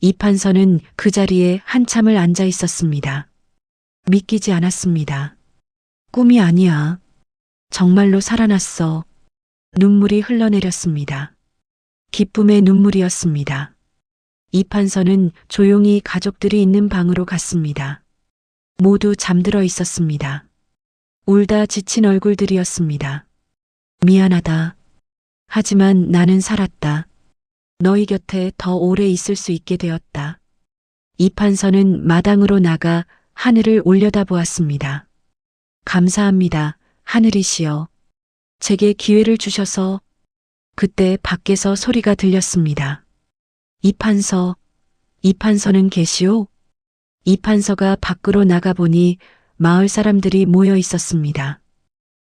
이 판서는 그 자리에 한참을 앉아 있었습니다. 믿기지 않았습니다. 꿈이 아니야. 정말로 살아났어. 눈물이 흘러내렸습니다. 기쁨의 눈물이었습니다. 이 판서는 조용히 가족들이 있는 방으로 갔습니다. 모두 잠들어 있었습니다. 울다 지친 얼굴들이었습니다. 미안하다. 하지만 나는 살았다. 너희 곁에 더 오래 있을 수 있게 되었다. 이 판서는 마당으로 나가 하늘을 올려다보았습니다. 감사합니다, 하늘이시여. 제게 기회를 주셔서. 그때 밖에서 소리가 들렸습니다. 이 판서는 계시오? 이 판서가 밖으로 나가보니 마을 사람들이 모여 있었습니다.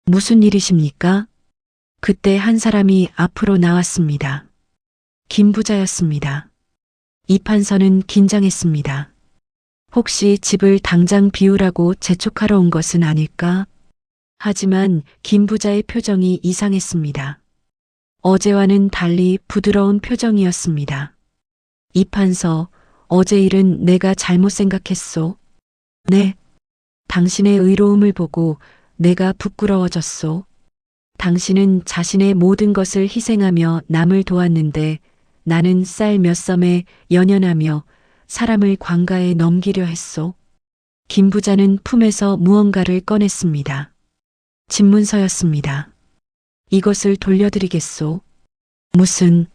무슨 일이십니까? 그때 한 사람이 앞으로 나왔습니다. 김부자였습니다. 이 판서는 긴장했습니다. 혹시 집을 당장 비우라고 재촉하러 온 것은 아닐까? 하지만 김부자의 표정이 이상했습니다. 어제와는 달리 부드러운 표정이었습니다. 이 판서, 어제 일은 내가 잘못 생각했소. 네. 당신의 의로움을 보고 내가 부끄러워졌소. 당신은 자신의 모든 것을 희생하며 남을 도왔는데 나는 쌀 몇 섬에 연연하며 사람을 광가에 넘기려 했소. 김 부자는 품에서 무언가를 꺼냈습니다. 집문서였습니다. 이것을 돌려드리겠소. 무슨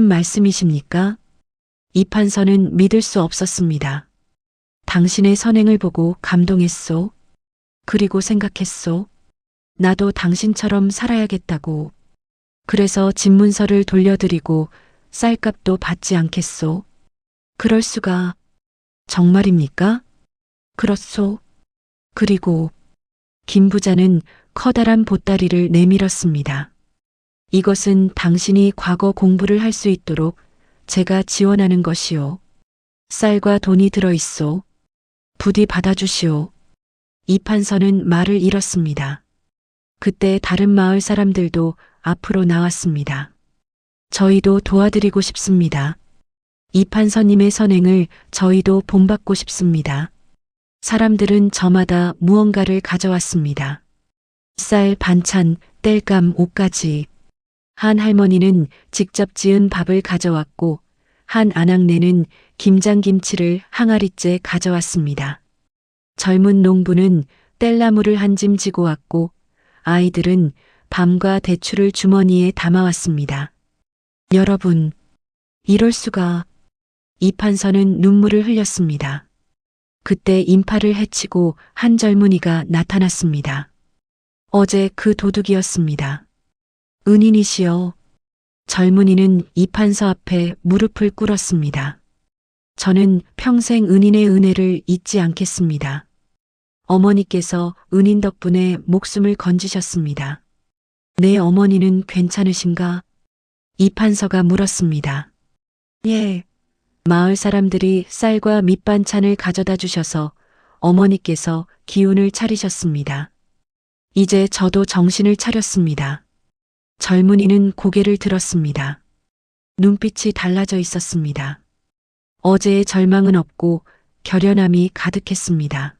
말씀이십니까? 이 판서는 믿을 수 없었습니다. 당신의 선행을 보고 감동했소. 그리고 생각했소. 나도 당신처럼 살아야겠다고. 그래서 집문서를 돌려드리고 쌀값도 받지 않겠소. 그럴 수가. 정말입니까? 그렇소. 그리고 김 부자는 커다란 보따리를 내밀었습니다. 이것은 당신이 과거 공부를 할 수 있도록 제가 지원하는 것이오. 쌀과 돈이 들어있소. 부디 받아주시오. 이 판서는 말을 잃었습니다. 그때 다른 마을 사람들도 앞으로 나왔습니다. 저희도 도와드리고 싶습니다. 이 판서님의 선행을 저희도 본받고 싶습니다. 사람들은 저마다 무언가를 가져왔습니다. 쌀, 반찬, 땔감, 옷까지. 한 할머니는 직접 지은 밥을 가져왔고 한 아낙네는 김장김치를 항아리째 가져왔습니다. 젊은 농부는 뗄나무를 한 짐 지고 왔고 아이들은 밤과 대추를 주머니에 담아왔습니다. 여러분, 이럴 수가. 이 판서는 눈물을 흘렸습니다. 그때 인파를 헤치고 한 젊은이가 나타났습니다. 어제 그 도둑이었습니다. 은인이시여. 젊은이는 이 판서 앞에 무릎을 꿇었습니다. 저는 평생 은인의 은혜를 잊지 않겠습니다. 어머니께서 은인 덕분에 목숨을 건지셨습니다. 내 어머니는 괜찮으신가? 이 판서가 물었습니다. 예. 마을 사람들이 쌀과 밑반찬을 가져다 주셔서 어머니께서 기운을 차리셨습니다. 이제 저도 정신을 차렸습니다. 젊은이는 고개를 들었습니다. 눈빛이 달라져 있었습니다. 어제의 절망은 없고 결연함이 가득했습니다.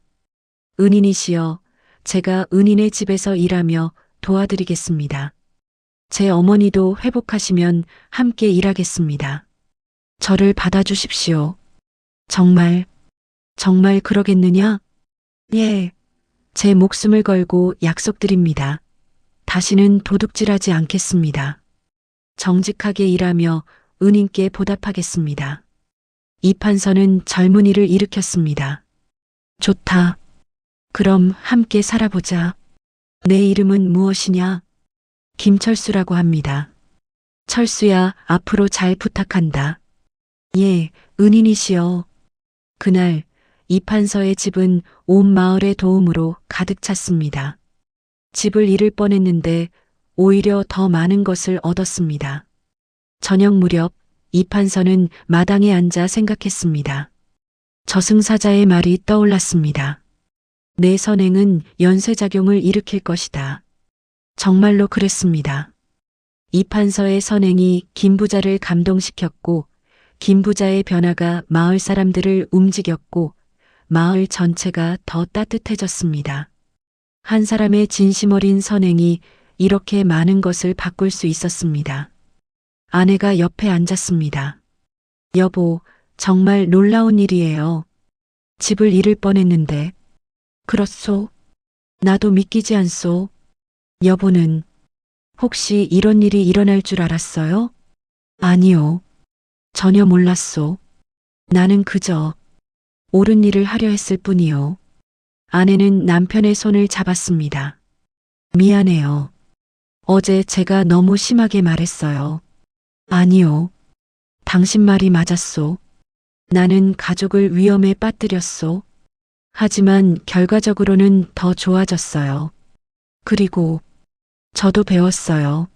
은인이시여, 제가 은인의 집에서 일하며 도와드리겠습니다. 제 어머니도 회복하시면 함께 일하겠습니다. 저를 받아주십시오. 정말 그러겠느냐? 예, 제 목숨을 걸고 약속드립니다. 다시는 도둑질하지 않겠습니다. 정직하게 일하며 은인께 보답하겠습니다. 이 판서는 젊은이를 일으켰습니다. 좋다. 그럼 함께 살아보자. 내 이름은 무엇이냐? 김철수라고 합니다. 철수야, 앞으로 잘 부탁한다. 예, 은인이시여. 그날 이 판서의 집은 온 마을의 도움으로 가득 찼습니다. 집을 잃을 뻔했는데 오히려 더 많은 것을 얻었습니다. 저녁 무렵 이 판서는 마당에 앉아 생각했습니다. 저승사자의 말이 떠올랐습니다. 내 선행은 연쇄작용을 일으킬 것이다. 정말로 그랬습니다. 이 판서의 선행이 김 부자를 감동시켰고 김 부자의 변화가 마을 사람들을 움직였고 마을 전체가 더 따뜻해졌습니다. 한 사람의 진심 어린 선행이 이렇게 많은 것을 바꿀 수 있었습니다. 아내가 옆에 앉았습니다. 여보, 정말 놀라운 일이에요. 집을 잃을 뻔했는데. 그렇소. 나도 믿기지 않소. 여보는 혹시 이런 일이 일어날 줄 알았어요? 아니요. 전혀 몰랐소. 나는 그저 옳은 일을 하려 했을 뿐이요. 아내는 남편의 손을 잡았습니다. 미안해요. 어제 제가 너무 심하게 말했어요. 아니요. 당신 말이 맞았소. 나는 가족을 위험에 빠뜨렸소. 하지만 결과적으로는 더 좋아졌어요. 그리고 저도 배웠어요.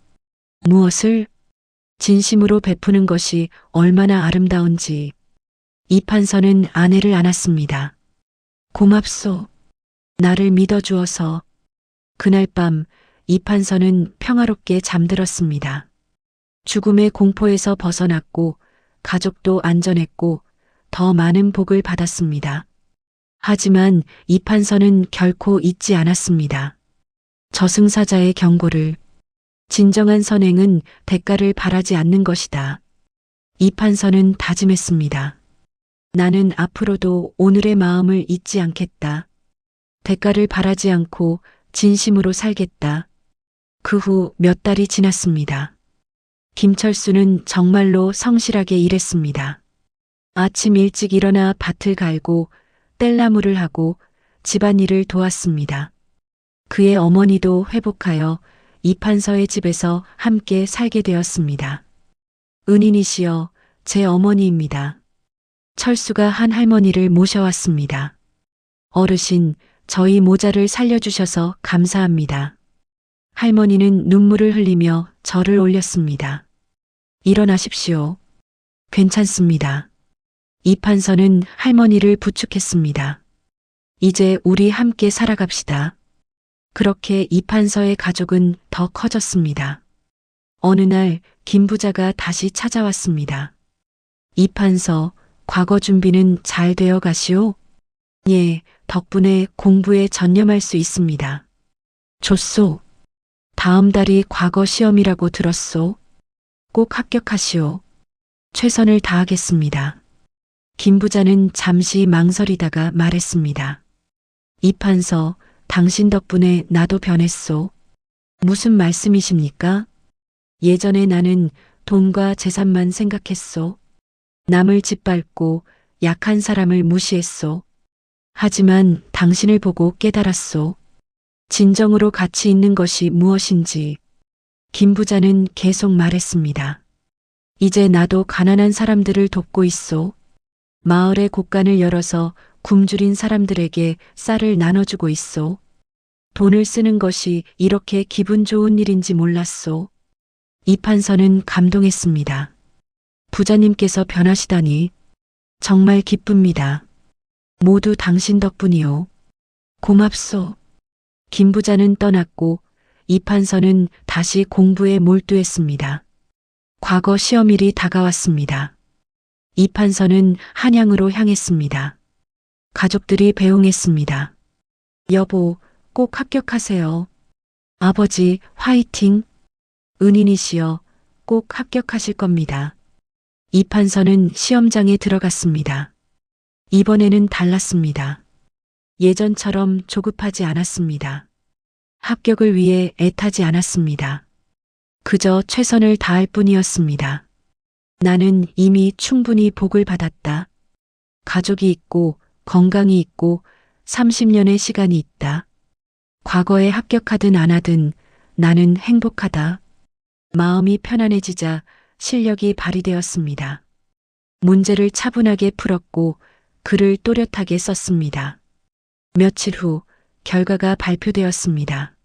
무엇을? 진심으로 베푸는 것이 얼마나 아름다운지. 이 판서는 아내를 안았습니다. 고맙소. 나를 믿어주어서. 그날 밤 이 판서는 평화롭게 잠들었습니다. 죽음의 공포에서 벗어났고 가족도 안전했고 더 많은 복을 받았습니다. 하지만 이 판서는 결코 잊지 않았습니다. 저승사자의 경고를. 진정한 선행은 대가를 바라지 않는 것이다. 이 판서는 다짐했습니다. 나는 앞으로도 오늘의 마음을 잊지 않겠다. 대가를 바라지 않고 진심으로 살겠다. 그 후 몇 달이 지났습니다. 김철수는 정말로 성실하게 일했습니다. 아침 일찍 일어나 밭을 갈고 뗄나무를 하고 집안일을 도왔습니다. 그의 어머니도 회복하여 이판서의 집에서 함께 살게 되었습니다. 은인이시여, 제 어머니입니다. 철수가 한 할머니를 모셔왔습니다. 어르신, 저희 모자를 살려주셔서 감사합니다. 할머니는 눈물을 흘리며 절을 올렸습니다. 일어나십시오. 괜찮습니다. 이판서는 할머니를 부축했습니다. 이제 우리 함께 살아갑시다. 그렇게 이판서의 가족은 더 커졌습니다. 어느 날 김 부자가 다시 찾아왔습니다. 이판서, 과거 준비는 잘 되어 가시오? 예, 덕분에 공부에 전념할 수 있습니다. 좋소. 다음 달이 과거 시험이라고 들었소. 꼭 합격하시오. 최선을 다하겠습니다. 김 부자는 잠시 망설이다가 말했습니다. 이판서, 당신 덕분에 나도 변했소. 무슨 말씀이십니까? 예전에 나는 돈과 재산만 생각했소. 남을 짓밟고 약한 사람을 무시했소. 하지만 당신을 보고 깨달았소. 진정으로 가치 있는 것이 무엇인지. 김 부자는 계속 말했습니다. 이제 나도 가난한 사람들을 돕고 있소. 마을의 곳간을 열어서 굶주린 사람들에게 쌀을 나눠주고 있소. 돈을 쓰는 것이 이렇게 기분 좋은 일인지 몰랐소. 이판서는 감동했습니다. 부자님께서 변하시다니 정말 기쁩니다. 모두 당신 덕분이요. 고맙소. 김 부자는 떠났고 이판서는 다시 공부에 몰두했습니다. 과거 시험일이 다가왔습니다. 이판서는 한양으로 향했습니다. 가족들이 배웅했습니다. 여보, 꼭 합격하세요. 아버지, 화이팅! 은인이시여, 꼭 합격하실 겁니다. 이판서는 시험장에 들어갔습니다. 이번에는 달랐습니다. 예전처럼 조급하지 않았습니다. 합격을 위해 애타지 않았습니다. 그저 최선을 다할 뿐이었습니다. 나는 이미 충분히 복을 받았다. 가족이 있고 건강이 있고 30년의 시간이 있다. 과거에 합격하든 안 하든 나는 행복하다. 마음이 편안해지자 실력이 발휘되었습니다. 문제를 차분하게 풀었고 글을 또렷하게 썼습니다. 며칠 후 결과가 발표되었습니다.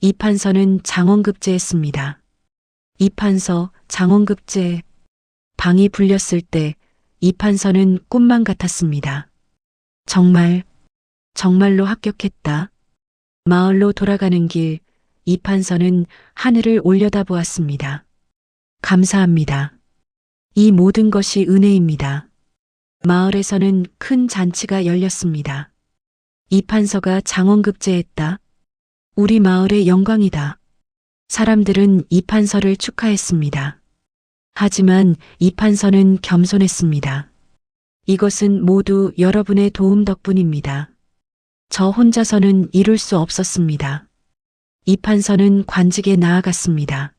이판서는 장원급제했습니다. 이판서 장원급제. 방이 불렸을 때 이판서는 꿈만 같았습니다. 정말로 합격했다. 마을로 돌아가는 길 이판서는 하늘을 올려다보았습니다. 감사합니다. 이 모든 것이 은혜입니다. 마을에서는 큰 잔치가 열렸습니다. 이판서가 장원급제했다. 우리 마을의 영광이다. 사람들은 이판서를 축하했습니다. 하지만 이판서는 겸손했습니다. 이것은 모두 여러분의 도움 덕분입니다. 저 혼자서는 이룰 수 없었습니다. 이판서는 관직에 나아갔습니다.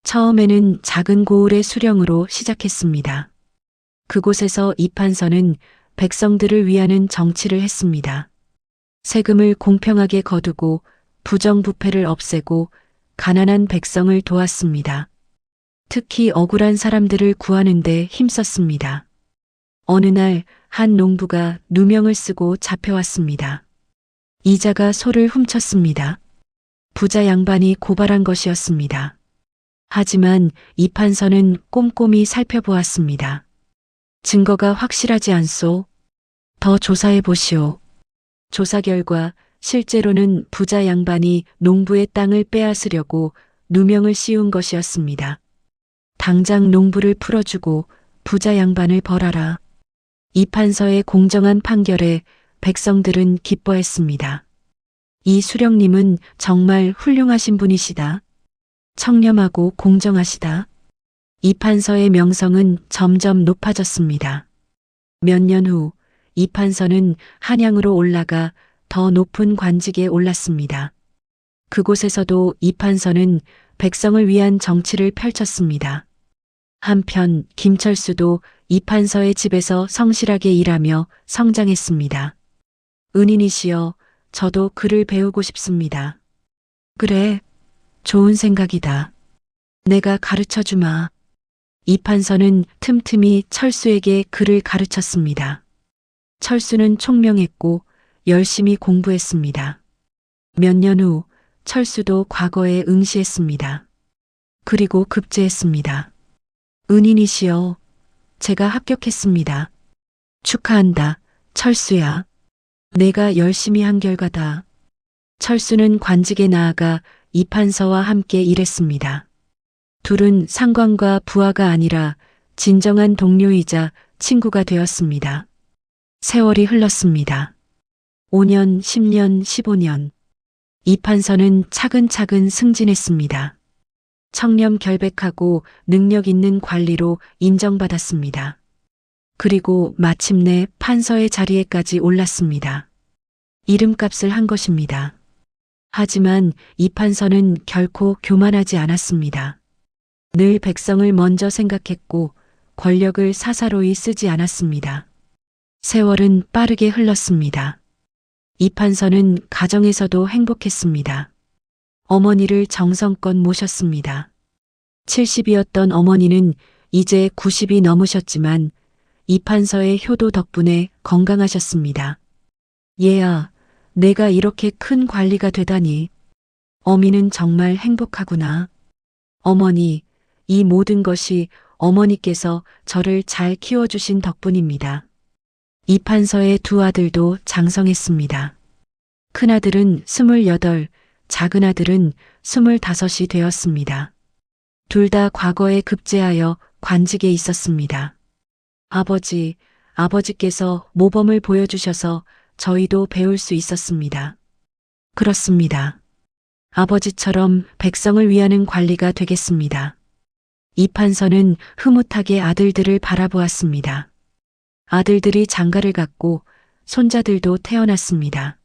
처음에는 작은 고을의 수령으로 시작했습니다. 그곳에서 이판서는 백성들을 위하는 정치를 했습니다. 세금을 공평하게 거두고 부정부패를 없애고 가난한 백성을 도왔습니다. 특히 억울한 사람들을 구하는 데 힘썼습니다. 어느 날 한 농부가 누명을 쓰고 잡혀왔습니다. 이자가 소를 훔쳤습니다. 부자 양반이 고발한 것이었습니다. 하지만 이판서는 꼼꼼히 살펴보았습니다. 증거가 확실하지 않소. 더 조사해 보시오. 조사 결과 실제로는 부자 양반이 농부의 땅을 빼앗으려고 누명을 씌운 것이었습니다. 당장 농부를 풀어주고 부자 양반을 벌하라. 이판서의 공정한 판결에 백성들은 기뻐했습니다. 이 수령님은 정말 훌륭하신 분이시다. 청렴하고 공정하시다. 이판서의 명성은 점점 높아졌습니다. 몇 년 후 이판서는 한양으로 올라가 더 높은 관직에 올랐습니다. 그곳에서도 이판서는 백성을 위한 정치를 펼쳤습니다. 한편 김철수도 이판서의 집에서 성실하게 일하며 성장했습니다. 은인이시여, 저도 글을 배우고 싶습니다. 그래, 좋은 생각이다. 내가 가르쳐 주마. 이판서는 틈틈이 철수에게 글을 가르쳤습니다. 철수는 총명했고 열심히 공부했습니다. 몇 년 후 철수도 과거에 응시했습니다. 그리고 급제했습니다. 은인이시여, 제가 합격했습니다. 축하한다, 철수야. 내가 열심히 한 결과다. 철수는 관직에 나아가 이판서와 함께 일했습니다. 둘은 상관과 부하가 아니라 진정한 동료이자 친구가 되었습니다. 세월이 흘렀습니다. 5년, 10년, 15년. 이판서는 차근차근 승진했습니다. 청렴 결백하고 능력 있는 관리로 인정받았습니다. 그리고 마침내 판서의 자리에까지 올랐습니다. 이름값을 한 것입니다. 하지만 이판서는 결코 교만하지 않았습니다. 늘 백성을 먼저 생각했고 권력을 사사로이 쓰지 않았습니다. 세월은 빠르게 흘렀습니다. 이판서는 가정에서도 행복했습니다. 어머니를 정성껏 모셨습니다. 70이었던 어머니는 이제 90이 넘으셨지만 이판서의 효도 덕분에 건강하셨습니다. 얘야, 내가 이렇게 큰 관리가 되다니. 어미는 정말 행복하구나. 어머니, 이 모든 것이 어머니께서 저를 잘 키워주신 덕분입니다. 이판서의 두 아들도 장성했습니다. 큰아들은 28, 작은아들은 25이 되었습니다. 둘 다 과거에 급제하여 관직에 있었습니다. 아버지께서 모범을 보여주셔서 저희도 배울 수 있었습니다. 그렇습니다. 아버지처럼 백성을 위하는 관리가 되겠습니다. 이판서는 흐뭇하게 아들들을 바라보았습니다. 아들들이 장가를 갔고 손자들도 태어났습니다.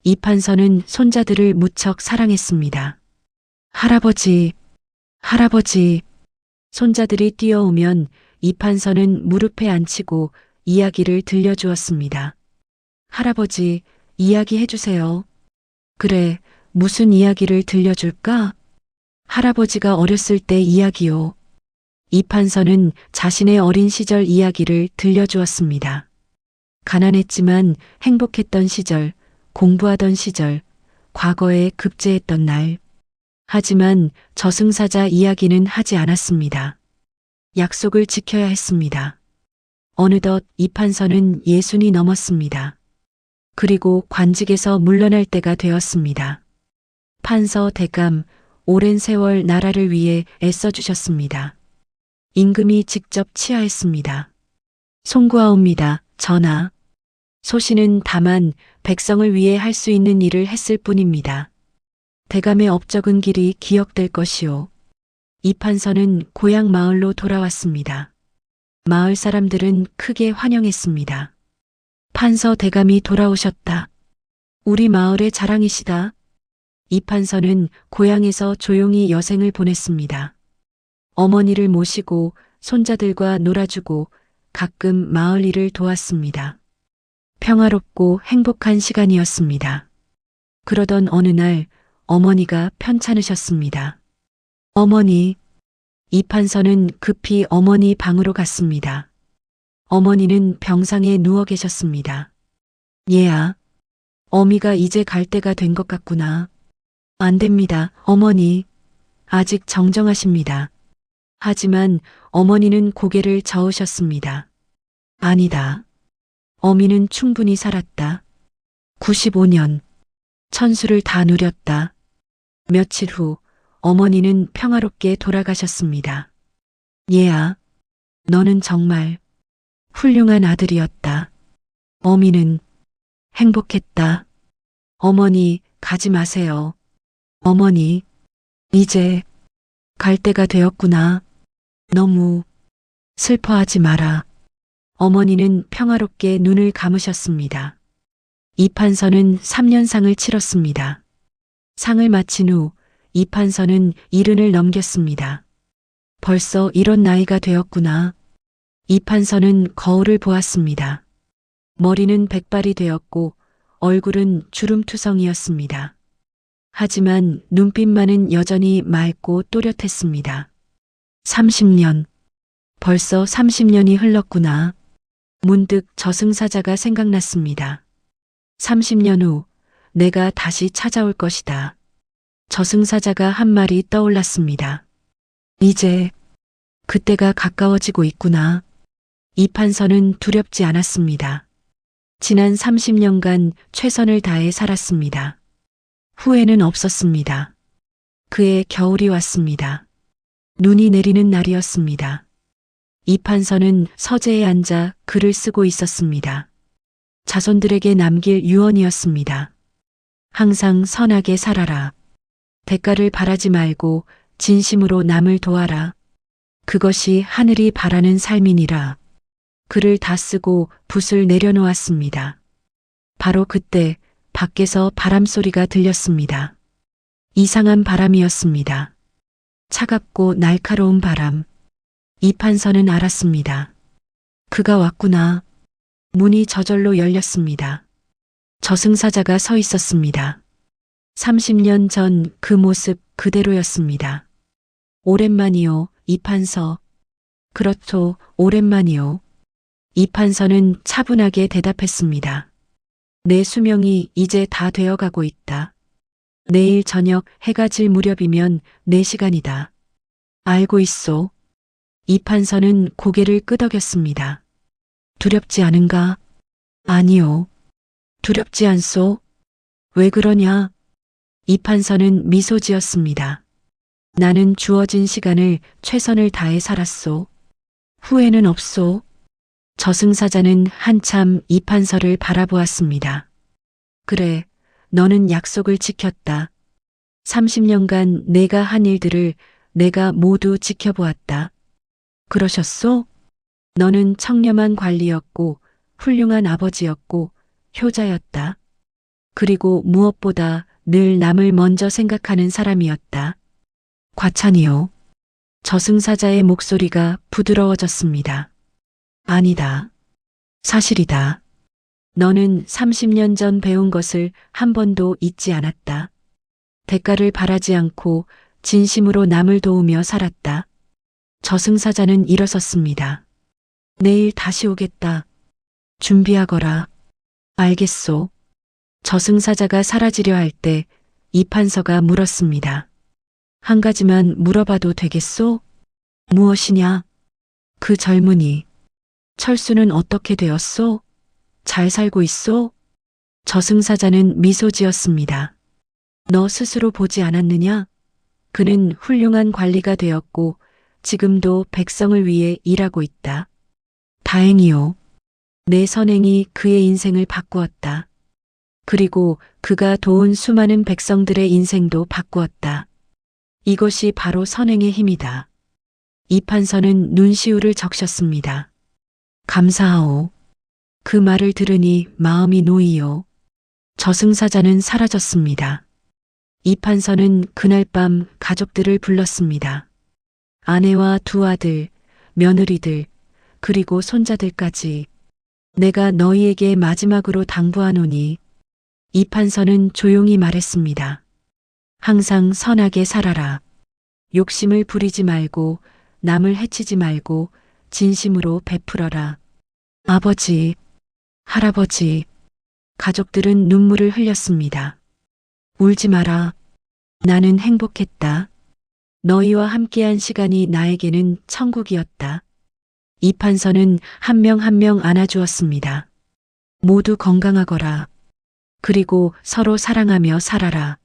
이판서는 손자들을 무척 사랑했습니다. 할아버지. 손자들이 뛰어오면 이판서는 무릎에 앉히고 이야기를 들려주었습니다. 할아버지, 이야기해 주세요. 그래, 무슨 이야기를 들려줄까? 할아버지가 어렸을 때 이야기요. 이판서는 자신의 어린 시절 이야기를 들려주었습니다. 가난했지만 행복했던 시절, 공부하던 시절, 과거에 급제했던 날. 하지만 저승사자 이야기는 하지 않았습니다. 약속을 지켜야 했습니다. 어느덧 이판서는 60이 넘었습니다. 그리고 관직에서 물러날 때가 되었습니다. 판서 대감, 오랜 세월 나라를 위해 애써주셨습니다. 임금이 직접 치하했습니다. 송구하옵니다, 전하. 소신은 다만 백성을 위해 할 수 있는 일을 했을 뿐입니다. 대감의 업적은 길이 기억될 것이요. 이판서는 고향 마을로 돌아왔습니다. 마을 사람들은 크게 환영했습니다. 판서 대감이 돌아오셨다. 우리 마을의 자랑이시다. 이판서는 고향에서 조용히 여생을 보냈습니다. 어머니를 모시고 손자들과 놀아주고 가끔 마을 일을 도왔습니다. 평화롭고 행복한 시간이었습니다. 그러던 어느 날 어머니가 편찮으셨습니다. 어머니. 이판서는 급히 어머니 방으로 갔습니다. 어머니는 병상에 누워 계셨습니다. 얘야, 어미가 이제 갈 때가 된 것 같구나. 안 됩니다, 어머니. 아직 정정하십니다. 하지만 어머니는 고개를 저으셨습니다. 아니다. 어미는 충분히 살았다. 95년. 천수를 다 누렸다. 며칠 후 어머니는 평화롭게 돌아가셨습니다. 얘야, 너는 정말 훌륭한 아들이었다. 어미는 행복했다. 어머니, 가지 마세요. 어머니, 이제 갈 때가 되었구나. 너무 슬퍼하지 마라. 어머니는 평화롭게 눈을 감으셨습니다. 이판서는 3년상을 치렀습니다. 상을 마친 후 이판서는 70을 넘겼습니다. 벌써 이런 나이가 되었구나. 이 판서는 거울을 보았습니다. 머리는 백발이 되었고 얼굴은 주름투성이었습니다. 하지만 눈빛만은 여전히 맑고 또렷했습니다. 30년. 벌써 30년이 흘렀구나. 문득 저승사자가 생각났습니다. 30년 후 내가 다시 찾아올 것이다. 저승사자가 한 말이 떠올랐습니다. 이제 그때가 가까워지고 있구나. 이 판서는 두렵지 않았습니다. 지난 30년간 최선을 다해 살았습니다. 후회는 없었습니다. 그의 겨울이 왔습니다. 눈이 내리는 날이었습니다. 이 판서는 서재에 앉아 글을 쓰고 있었습니다. 자손들에게 남길 유언이었습니다. 항상 선하게 살아라. 대가를 바라지 말고 진심으로 남을 도와라. 그것이 하늘이 바라는 삶이니라. 글을 다 쓰고 붓을 내려놓았습니다. 바로 그때 밖에서 바람소리가 들렸습니다. 이상한 바람이었습니다. 차갑고 날카로운 바람. 이 판서는 알았습니다. 그가 왔구나. 문이 저절로 열렸습니다. 저승사자가 서 있었습니다. 30년 전 그 모습 그대로였습니다. 오랜만이요, 이 판서. 그렇죠, 오랜만이요. 이 판서는 차분하게 대답했습니다. 내 수명이 이제 다 되어가고 있다. 내일 저녁 해가 질 무렵이면 내 시간이다. 알고 있소. 이 판서는 고개를 끄덕였습니다. 두렵지 않은가? 아니요. 두렵지 않소. 왜 그러냐? 이 판서는 미소 지었습니다. 나는 주어진 시간을 최선을 다해 살았소. 후회는 없소. 저승사자는 한참 이 판서를 바라보았습니다. 그래, 너는 약속을 지켰다. 30년간 내가 한 일들을 내가 모두 지켜보았다. 그러셨소? 너는 청렴한 관리였고 훌륭한 아버지였고 효자였다. 그리고 무엇보다 늘 남을 먼저 생각하는 사람이었다. 과찬이요. 저승사자의 목소리가 부드러워졌습니다. 아니다. 사실이다. 너는 30년 전 배운 것을 한 번도 잊지 않았다. 대가를 바라지 않고 진심으로 남을 도우며 살았다. 저승사자는 일어섰습니다. 내일 다시 오겠다. 준비하거라. 알겠소. 저승사자가 사라지려 할 때 이 판서가 물었습니다. 한 가지만 물어봐도 되겠소? 무엇이냐? 그 젊은이. 철수는 어떻게 되었소? 잘 살고 있소? 저승사자는 미소 지었습니다. 너 스스로 보지 않았느냐? 그는 훌륭한 관리가 되었고 지금도 백성을 위해 일하고 있다. 다행이요. 내 선행이 그의 인생을 바꾸었다. 그리고 그가 도운 수많은 백성들의 인생도 바꾸었다. 이것이 바로 선행의 힘이다. 이 판서는 눈시울을 적셨습니다. 감사하오. 그 말을 들으니 마음이 놓이요. 저승사자는 사라졌습니다. 이 판서는 그날 밤 가족들을 불렀습니다. 아내와 두 아들, 며느리들, 그리고 손자들까지. 내가 너희에게 마지막으로 당부하노니 이 판서는 조용히 말했습니다. 항상 선하게 살아라. 욕심을 부리지 말고 남을 해치지 말고 진심으로 베풀어라. 아버지, 할아버지, 가족들은 눈물을 흘렸습니다. 울지 마라. 나는 행복했다. 너희와 함께한 시간이 나에게는 천국이었다. 이 판서는 한 명 한 명 안아주었습니다. 모두 건강하거라. 그리고 서로 사랑하며 살아라.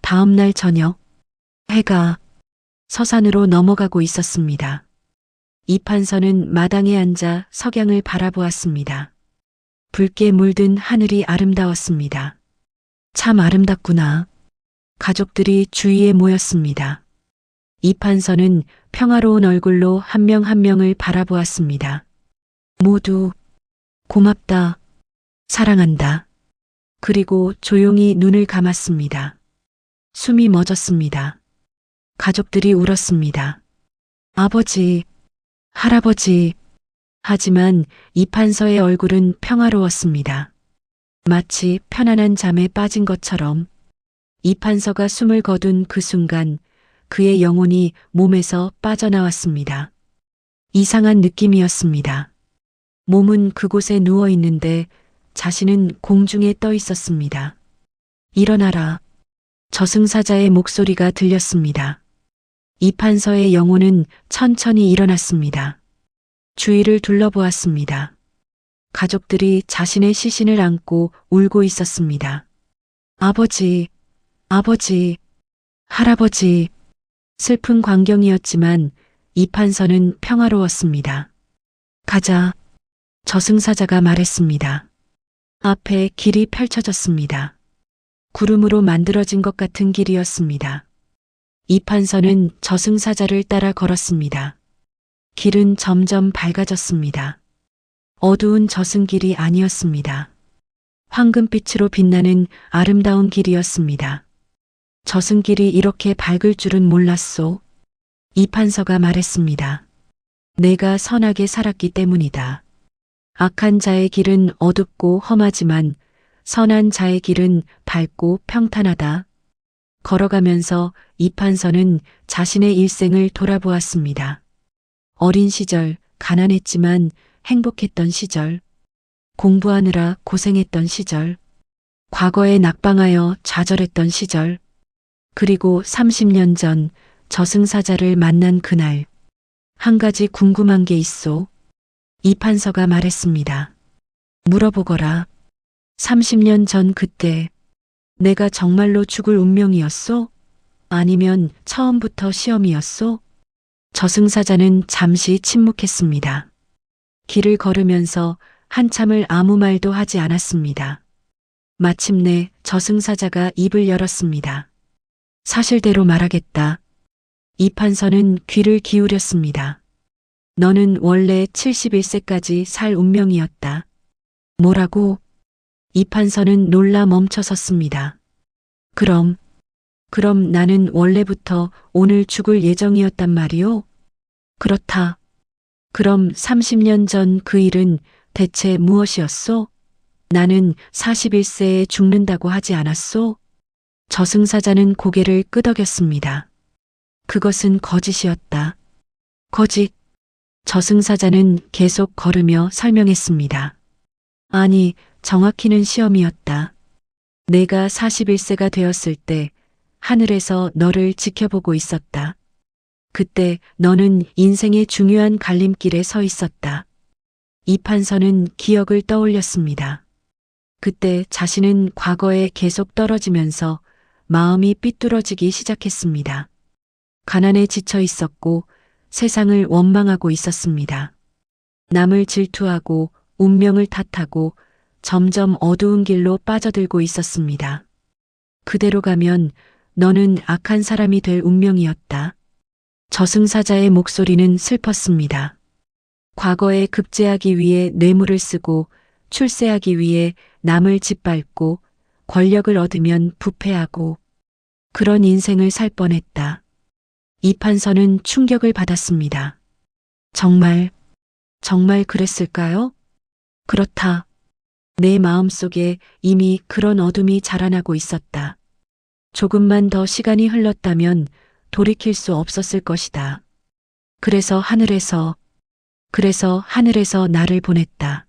다음 날 저녁, 해가 서산으로 넘어가고 있었습니다. 이 판서는 마당에 앉아 석양을 바라보았습니다. 붉게 물든 하늘이 아름다웠습니다. 참 아름답구나. 가족들이 주위에 모였습니다. 이 판서는 평화로운 얼굴로 한 명 한 명을 바라보았습니다. 모두 고맙다. 사랑한다. 그리고 조용히 눈을 감았습니다. 숨이 멎었습니다. 가족들이 울었습니다. 아버지, 할아버지, 하지만 이 판서의 얼굴은 평화로웠습니다. 마치 편안한 잠에 빠진 것처럼. 이 판서가 숨을 거둔 그 순간 그의 영혼이 몸에서 빠져나왔습니다. 이상한 느낌이었습니다. 몸은 그곳에 누워 있는데 자신은 공중에 떠 있었습니다. 일어나라. 저승사자의 목소리가 들렸습니다. 이 판서의 영혼은 천천히 일어났습니다. 주위를 둘러보았습니다. 가족들이 자신의 시신을 안고 울고 있었습니다. 아버지, 아버지, 할아버지. 슬픈 광경이었지만 이 판서는 평화로웠습니다. 가자. 저승사자가 말했습니다. 앞에 길이 펼쳐졌습니다. 구름으로 만들어진 것 같은 길이었습니다. 이 판서는 저승사자를 따라 걸었습니다. 길은 점점 밝아졌습니다. 어두운 저승길이 아니었습니다. 황금빛으로 빛나는 아름다운 길이었습니다. 저승길이 이렇게 밝을 줄은 몰랐소. 이 판서가 말했습니다. 내가 선하게 살았기 때문이다. 악한 자의 길은 어둡고 험하지만 선한 자의 길은 밝고 평탄하다. 걸어가면서 이 판서는 자신의 일생을 돌아보았습니다. 어린 시절, 가난했지만 행복했던 시절, 공부하느라 고생했던 시절, 과거에 낙방하여 좌절했던 시절, 그리고 30년 전 저승사자를 만난 그날. 한 가지 궁금한 게 있소. 이 판서가 말했습니다. 물어보거라. 30년 전 그때 내가 정말로 죽을 운명이었소? 아니면 처음부터 시험이었소? 저승사자는 잠시 침묵했습니다. 길을 걸으면서 한참을 아무 말도 하지 않았습니다. 마침내 저승사자가 입을 열었습니다. 사실대로 말하겠다. 이 판서는 귀를 기울였습니다. 너는 원래 71세까지 살 운명이었다. 뭐라고? 이 판서는 놀라 멈춰섰습니다. 그럼 나는 원래부터 오늘 죽을 예정이었단 말이오? 그렇다. 그럼 30년 전 그 일은 대체 무엇이었소? 나는 41세에 죽는다고 하지 않았소? 저승사자는 고개를 끄덕였습니다. 그것은 거짓이었다. 거짓. 저승사자는 계속 걸으며 설명했습니다. 아니, 정확히는 시험이었다. 내가 41세가 되었을 때 하늘에서 너를 지켜보고 있었다. 그때 너는 인생의 중요한 갈림길에 서 있었다. 이 판서는 기억을 떠올렸습니다. 그때 자신은 과거에 계속 떨어지면서 마음이 삐뚤어지기 시작했습니다. 가난에 지쳐 있었고 세상을 원망하고 있었습니다. 남을 질투하고 운명을 탓하고 점점 어두운 길로 빠져들고 있었습니다. 그대로 가면 너는 악한 사람이 될 운명이었다. 저승사자의 목소리는 슬펐습니다. 과거에 급제하기 위해 뇌물을 쓰고 출세하기 위해 남을 짓밟고 권력을 얻으면 부패하고 그런 인생을 살 뻔했다. 이 판서는 충격을 받았습니다. 정말 그랬을까요? 그렇다. 내 마음속에 이미 그런 어둠이 자라나고 있었다. 조금만 더 시간이 흘렀다면 돌이킬 수 없었을 것이다. 그래서 하늘에서 나를 보냈다.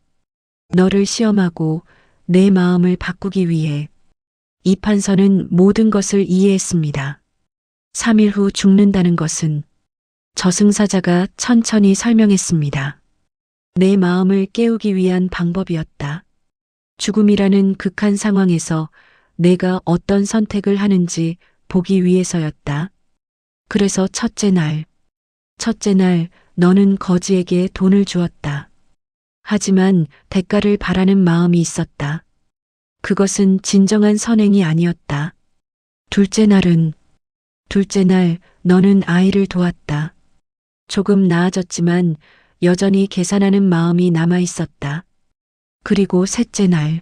너를 시험하고 내 마음을 바꾸기 위해. 이 판서는 모든 것을 이해했습니다. 3일 후 죽는다는 것은 저승사자가 천천히 설명했습니다. 내 마음을 깨우기 위한 방법이었다. 죽음이라는 극한 상황에서 내가 어떤 선택을 하는지 보기 위해서였다. 그래서 첫째 날 너는 거지에게 돈을 주었다. 하지만 대가를 바라는 마음이 있었다. 그것은 진정한 선행이 아니었다. 둘째 날 너는 아이를 도왔다. 조금 나아졌지만 여전히 계산하는 마음이 남아 있었다. 그리고 셋째 날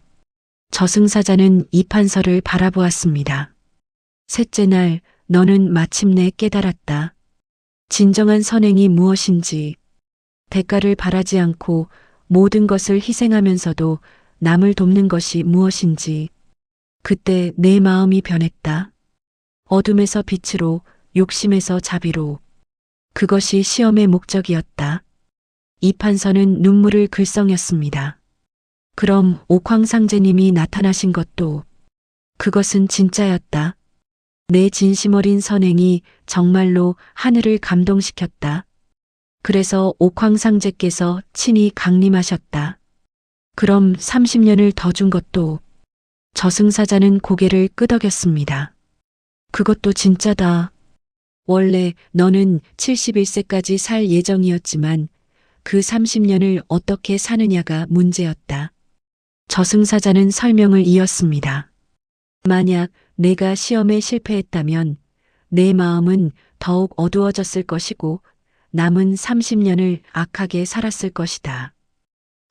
저승사자는 이 판서를 바라보았습니다. 셋째 날 너는 마침내 깨달았다. 진정한 선행이 무엇인지. 대가를 바라지 않고 모든 것을 희생하면서도 남을 돕는 것이 무엇인지 그때 내 마음이 변했다. 어둠에서 빛으로, 욕심에서 자비로. 그것이 시험의 목적이었다. 이판서는 눈물을 글썽였습니다. 그럼 옥황상제님이 나타나신 것도 그것은 진짜였다. 내 진심 어린 선행이 정말로 하늘을 감동시켰다. 그래서 옥황상제께서 친히 강림하셨다. 그럼 30년을 더 준 것도 저승사자는 고개를 끄덕였습니다. 그것도 진짜다. 원래 너는 71세까지 살 예정이었지만 그 30년을 어떻게 사느냐가 문제였다. 저승사자는 설명을 이었습니다. 만약 내가 시험에 실패했다면 내 마음은 더욱 어두워졌을 것이고 남은 30년을 악하게 살았을 것이다.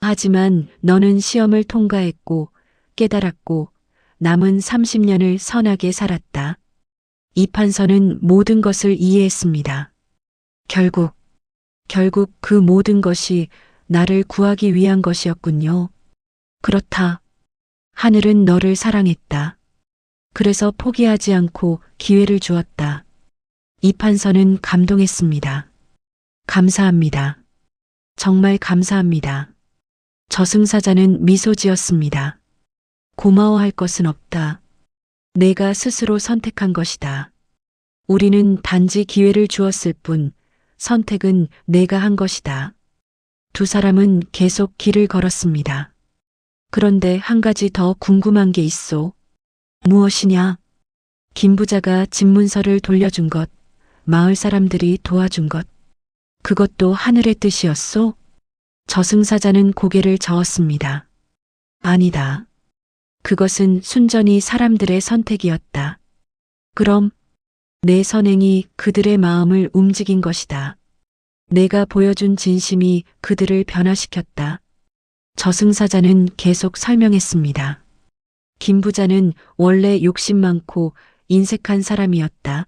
하지만 너는 시험을 통과했고 깨달았고 남은 30년을 선하게 살았다. 이판서는 모든 것을 이해했습니다. 결국 그 모든 것이 나를 구하기 위한 것이었군요. 그렇다. 하늘은 너를 사랑했다. 그래서 포기하지 않고 기회를 주었다. 이판서는 감동했습니다. 감사합니다. 정말 감사합니다. 저승사자는 미소 지었습니다. 고마워할 것은 없다. 내가 스스로 선택한 것이다. 우리는 단지 기회를 주었을 뿐 선택은 내가 한 것이다. 두 사람은 계속 길을 걸었습니다. 그런데 한 가지 더 궁금한 게 있어. 무엇이냐? 김 부자가 집문서를 돌려준 것, 마을 사람들이 도와준 것. 그것도 하늘의 뜻이었소? 저승사자는 고개를 저었습니다. 아니다. 그것은 순전히 사람들의 선택이었다. 그럼 내 선행이 그들의 마음을 움직인 것이다. 내가 보여준 진심이 그들을 변화시켰다. 저승사자는 계속 설명했습니다. 김 부자는 원래 욕심 많고 인색한 사람이었다.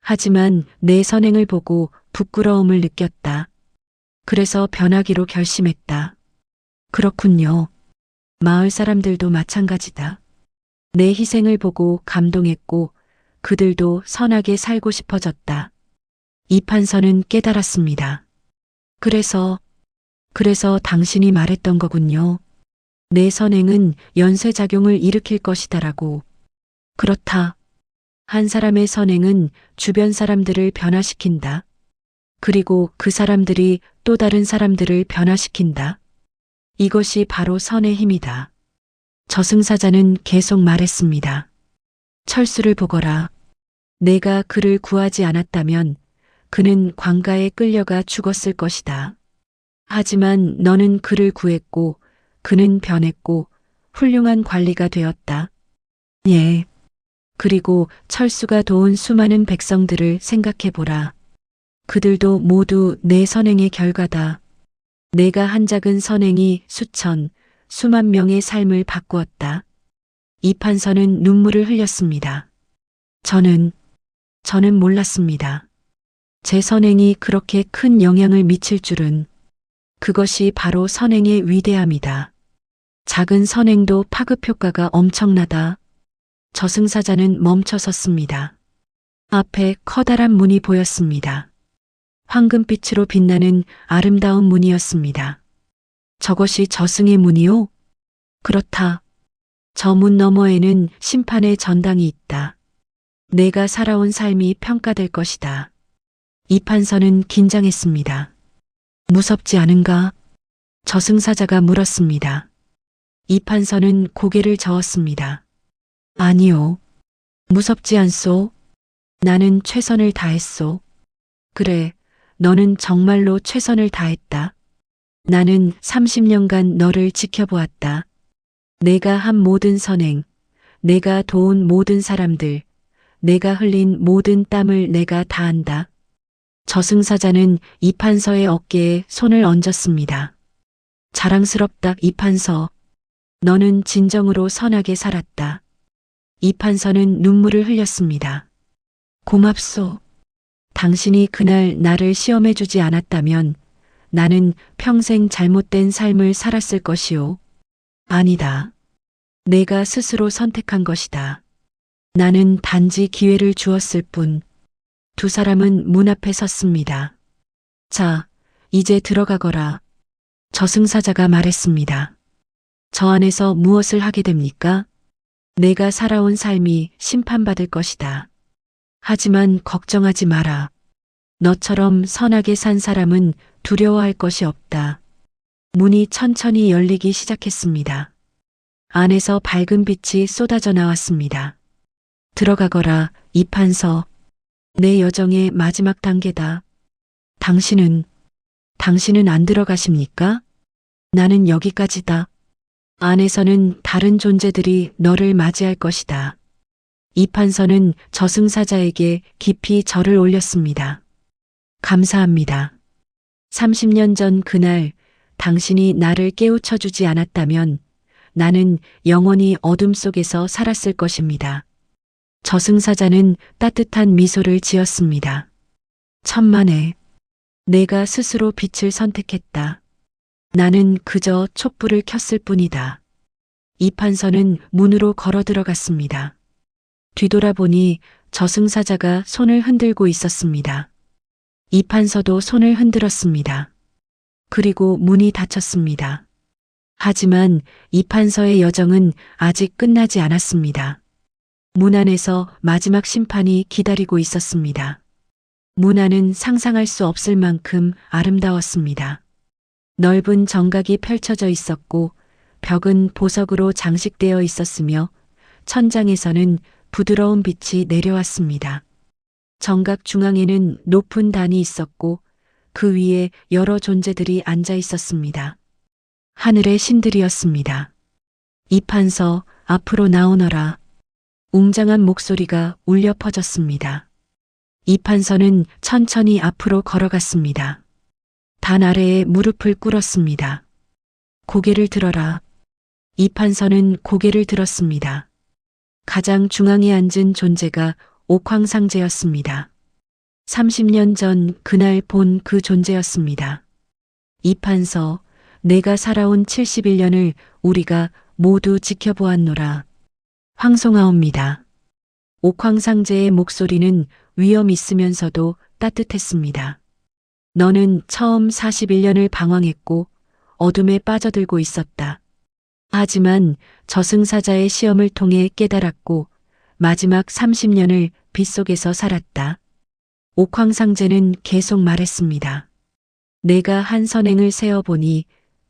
하지만 내 선행을 보고 부끄러움을 느꼈다. 그래서 변하기로 결심했다. 그렇군요. 마을 사람들도 마찬가지다. 내 희생을 보고 감동했고 그들도 선하게 살고 싶어졌다. 이판서는 깨달았습니다. 그래서 당신이 말했던 거군요. 내 선행은 연쇄작용을 일으킬 것이다라고. 그렇다. 한 사람의 선행은 주변 사람들을 변화시킨다. 그리고 그 사람들이 또 다른 사람들을 변화시킨다. 이것이 바로 선의 힘이다. 저승사자는 계속 말했습니다. 철수를 보거라. 내가 그를 구하지 않았다면 그는 광가에 끌려가 죽었을 것이다. 하지만 너는 그를 구했고 그는 변했고 훌륭한 관리가 되었다. 예. 그리고 철수가 도운 수많은 백성들을 생각해보라. 그들도 모두 내 선행의 결과다. 내가 한 작은 선행이 수천, 수만 명의 삶을 바꾸었다. 이판서는 눈물을 흘렸습니다. 저는 몰랐습니다. 제 선행이 그렇게 큰 영향을 미칠 줄은. 그것이 바로 선행의 위대함이다. 작은 선행도 파급 효과가 엄청나다. 저승사자는 멈춰 섰습니다. 앞에 커다란 문이 보였습니다. 황금빛으로 빛나는 아름다운 문이었습니다. 저것이 저승의 문이요? 그렇다. 저 문 너머에는 심판의 전당이 있다. 내가 살아온 삶이 평가될 것이다. 이판서는 긴장했습니다. 무섭지 않은가? 저승사자가 물었습니다. 이판서는 고개를 저었습니다. 아니요. 무섭지 않소. 나는 최선을 다했소. 그래, 너는 정말로 최선을 다했다. 나는 30년간 너를 지켜보았다. 내가 한 모든 선행, 내가 도운 모든 사람들, 내가 흘린 모든 땀을 내가 다 안다. 저승사자는 이판서의 어깨에 손을 얹었습니다. 자랑스럽다, 이판서. 너는 진정으로 선하게 살았다. 이판서는 눈물을 흘렸습니다. 고맙소. 당신이 그날 나를 시험해 주지 않았다면 나는 평생 잘못된 삶을 살았을 것이오. 아니다. 내가 스스로 선택한 것이다. 나는 단지 기회를 주었을 뿐. 두 사람은 문 앞에 섰습니다. 자, 이제 들어가거라. 저승사자가 말했습니다. 저 안에서 무엇을 하게 됩니까? 내가 살아온 삶이 심판받을 것이다. 하지만 걱정하지 마라. 너처럼 선하게 산 사람은 두려워할 것이 없다. 문이 천천히 열리기 시작했습니다. 안에서 밝은 빛이 쏟아져 나왔습니다. 들어가거라, 이판서. 내 여정의 마지막 단계다. 당신은 안 들어가십니까? 나는 여기까지다. 안에서는 다른 존재들이 너를 맞이할 것이다. 이판서는 저승사자에게 깊이 절을 올렸습니다. 감사합니다. 30년 전 그날 당신이 나를 깨우쳐 주지 않았다면 나는 영원히 어둠 속에서 살았을 것입니다. 저승사자는 따뜻한 미소를 지었습니다. 천만에 내가 스스로 빛을 선택했다. 나는 그저 촛불을 켰을 뿐이다. 이판서는 문으로 걸어 들어갔습니다. 뒤돌아보니 저승사자가 손을 흔들고 있었습니다. 이판서도 손을 흔들었습니다. 그리고 문이 닫혔습니다. 하지만 이판서의 여정은 아직 끝나지 않았습니다. 문 안에서 마지막 심판이 기다리고 있었습니다. 문 안은 상상할 수 없을 만큼 아름다웠습니다. 넓은 정각이 펼쳐져 있었고 벽은 보석으로 장식되어 있었으며 천장에서는 부드러운 빛이 내려왔습니다. 정각 중앙에는 높은 단이 있었고 그 위에 여러 존재들이 앉아 있었습니다. 하늘의 신들이었습니다. 이판서, 앞으로 나오너라. 웅장한 목소리가 울려 퍼졌습니다. 이판서는 천천히 앞으로 걸어갔습니다. 단 아래에 무릎을 꿇었습니다. 고개를 들어라. 이판서는 고개를 들었습니다. 가장 중앙에 앉은 존재가 옥황상제였습니다. 30년 전 그날 본 그 존재였습니다. 이판서, 내가 살아온 71년을 우리가 모두 지켜보았노라. 황송하옵니다. 옥황상제의 목소리는 위험 있으면서도 따뜻했습니다. 너는 처음 41년을 방황했고 어둠에 빠져들고 있었다. 하지만 저승사자의 시험을 통해 깨달았고 마지막 30년을 빛 속에서 살았다. 옥황상제는 계속 말했습니다. 내가 한 선행을 세어보니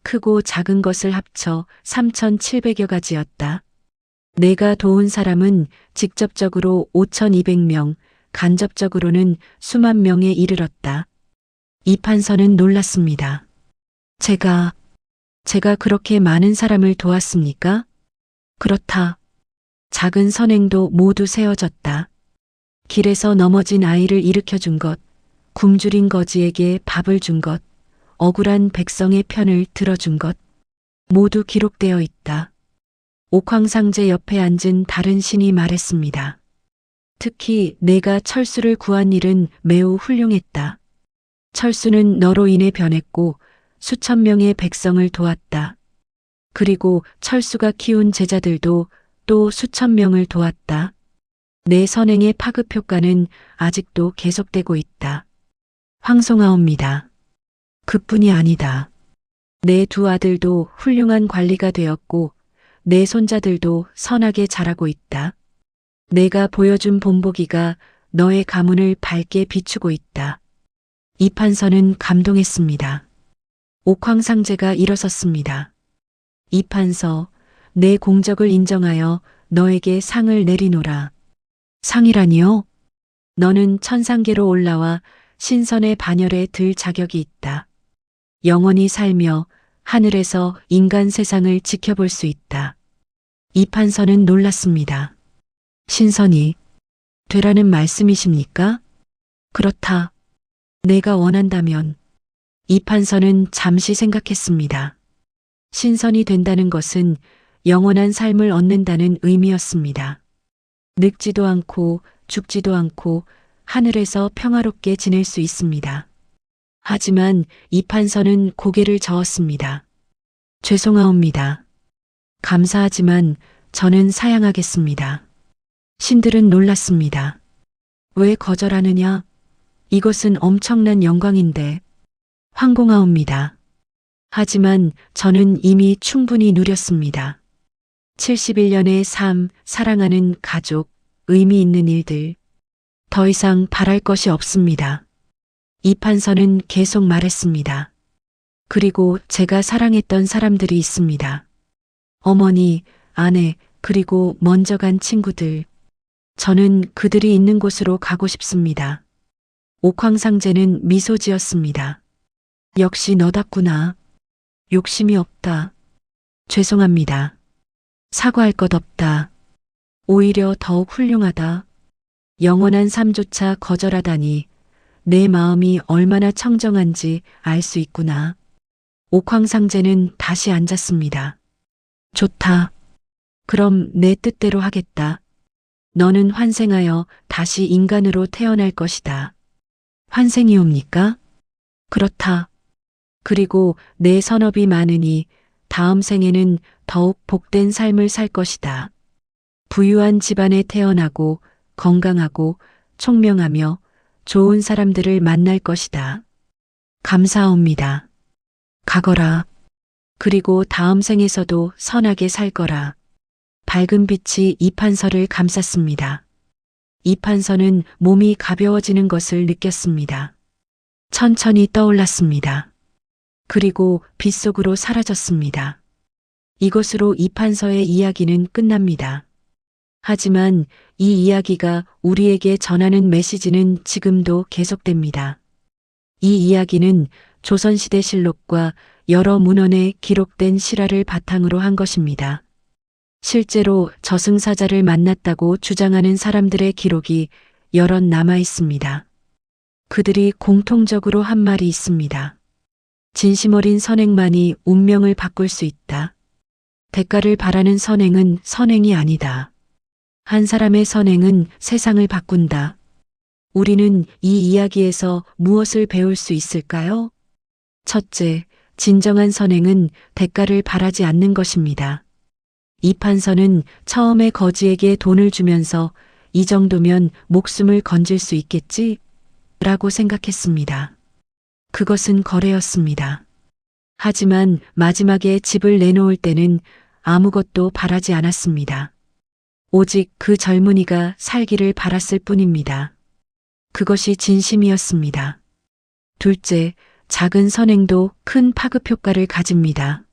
크고 작은 것을 합쳐 3,700여 가지였다. 내가 도운 사람은 직접적으로 5,200명, 간접적으로는 수만 명에 이르렀다. 이판서는 놀랐습니다. 제가 그렇게 많은 사람을 도왔습니까? 그렇다. 작은 선행도 모두 세워졌다. 길에서 넘어진 아이를 일으켜준 것, 굶주린 거지에게 밥을 준 것, 억울한 백성의 편을 들어준 것, 모두 기록되어 있다. 옥황상제 옆에 앉은 다른 신이 말했습니다. 특히 내가 철수를 구한 일은 매우 훌륭했다. 철수는 너로 인해 변했고 수천 명의 백성을 도왔다. 그리고 철수가 키운 제자들도 또 수천 명을 도왔다. 내 선행의 파급 효과는 아직도 계속되고 있다. 황송하옵니다. 그뿐이 아니다. 내 두 아들도 훌륭한 관리가 되었고 내 손자들도 선하게 자라고 있다. 내가 보여준 본보기가 너의 가문을 밝게 비추고 있다. 이판서는 감동했습니다. 옥황상제가 일어섰습니다. 이판서, 내 공적을 인정하여 너에게 상을 내리노라. 상이라니요? 너는 천상계로 올라와 신선의 반열에 들 자격이 있다. 영원히 살며 하늘에서 인간 세상을 지켜볼 수 있다. 이판서는 놀랐습니다. 신선이 되라는 말씀이십니까? 그렇다. 내가 원한다면. 이판서는 잠시 생각했습니다. 신선이 된다는 것은 영원한 삶을 얻는다는 의미였습니다. 늙지도 않고 죽지도 않고 하늘에서 평화롭게 지낼 수 있습니다. 하지만 이판서는 고개를 저었습니다. 죄송하옵니다. 감사하지만 저는 사양하겠습니다. 신들은 놀랐습니다. 왜 거절하느냐? 이것은 엄청난 영광인데. 황공하옵니다. 하지만 저는 이미 충분히 누렸습니다. 71년의 삶, 사랑하는 가족, 의미 있는 일들. 더 이상 바랄 것이 없습니다. 이판서는 계속 말했습니다. 그리고 제가 사랑했던 사람들이 있습니다. 어머니, 아내, 그리고 먼저 간 친구들. 저는 그들이 있는 곳으로 가고 싶습니다. 옥황상제는 미소 지었습니다. 역시 너답구나. 욕심이 없다. 죄송합니다. 사과할 것 없다. 오히려 더욱 훌륭하다. 영원한 삶조차 거절하다니 내 마음이 얼마나 청정한지 알 수 있구나. 옥황상제는 다시 앉았습니다. 좋다. 그럼 내 뜻대로 하겠다. 너는 환생하여 다시 인간으로 태어날 것이다. 환생이옵니까? 그렇다. 그리고 내 선업이 많으니 다음 생에는 더욱 복된 삶을 살 것이다. 부유한 집안에 태어나고 건강하고 총명하며 좋은 사람들을 만날 것이다. 감사합니다. 가거라. 그리고 다음 생에서도 선하게 살 거라. 밝은 빛이 이판서를 감쌌습니다. 이판서는 몸이 가벼워지는 것을 느꼈습니다. 천천히 떠올랐습니다. 그리고 빛 속으로 사라졌습니다. 이것으로 이판서의 이야기는 끝납니다. 하지만 이 이야기가 우리에게 전하는 메시지는 지금도 계속됩니다. 이 이야기는 조선시대실록과 여러 문헌에 기록된 실화를 바탕으로 한 것입니다. 실제로 저승사자를 만났다고 주장하는 사람들의 기록이 여럿 남아 있습니다. 그들이 공통적으로 한 말이 있습니다. 진심 어린 선행만이 운명을 바꿀 수 있다. 대가를 바라는 선행은 선행이 아니다. 한 사람의 선행은 세상을 바꾼다. 우리는 이 이야기에서 무엇을 배울 수 있을까요? 첫째, 진정한 선행은 대가를 바라지 않는 것입니다. 이판서는 처음에 거지에게 돈을 주면서 이 정도면 목숨을 건질 수 있겠지? 라고 생각했습니다. 그것은 거래였습니다. 하지만 마지막에 집을 내놓을 때는 아무것도 바라지 않았습니다. 오직 그 젊은이가 살기를 바랐을 뿐입니다. 그것이 진심이었습니다. 둘째, 작은 선행도 큰 파급 효과를 가집니다.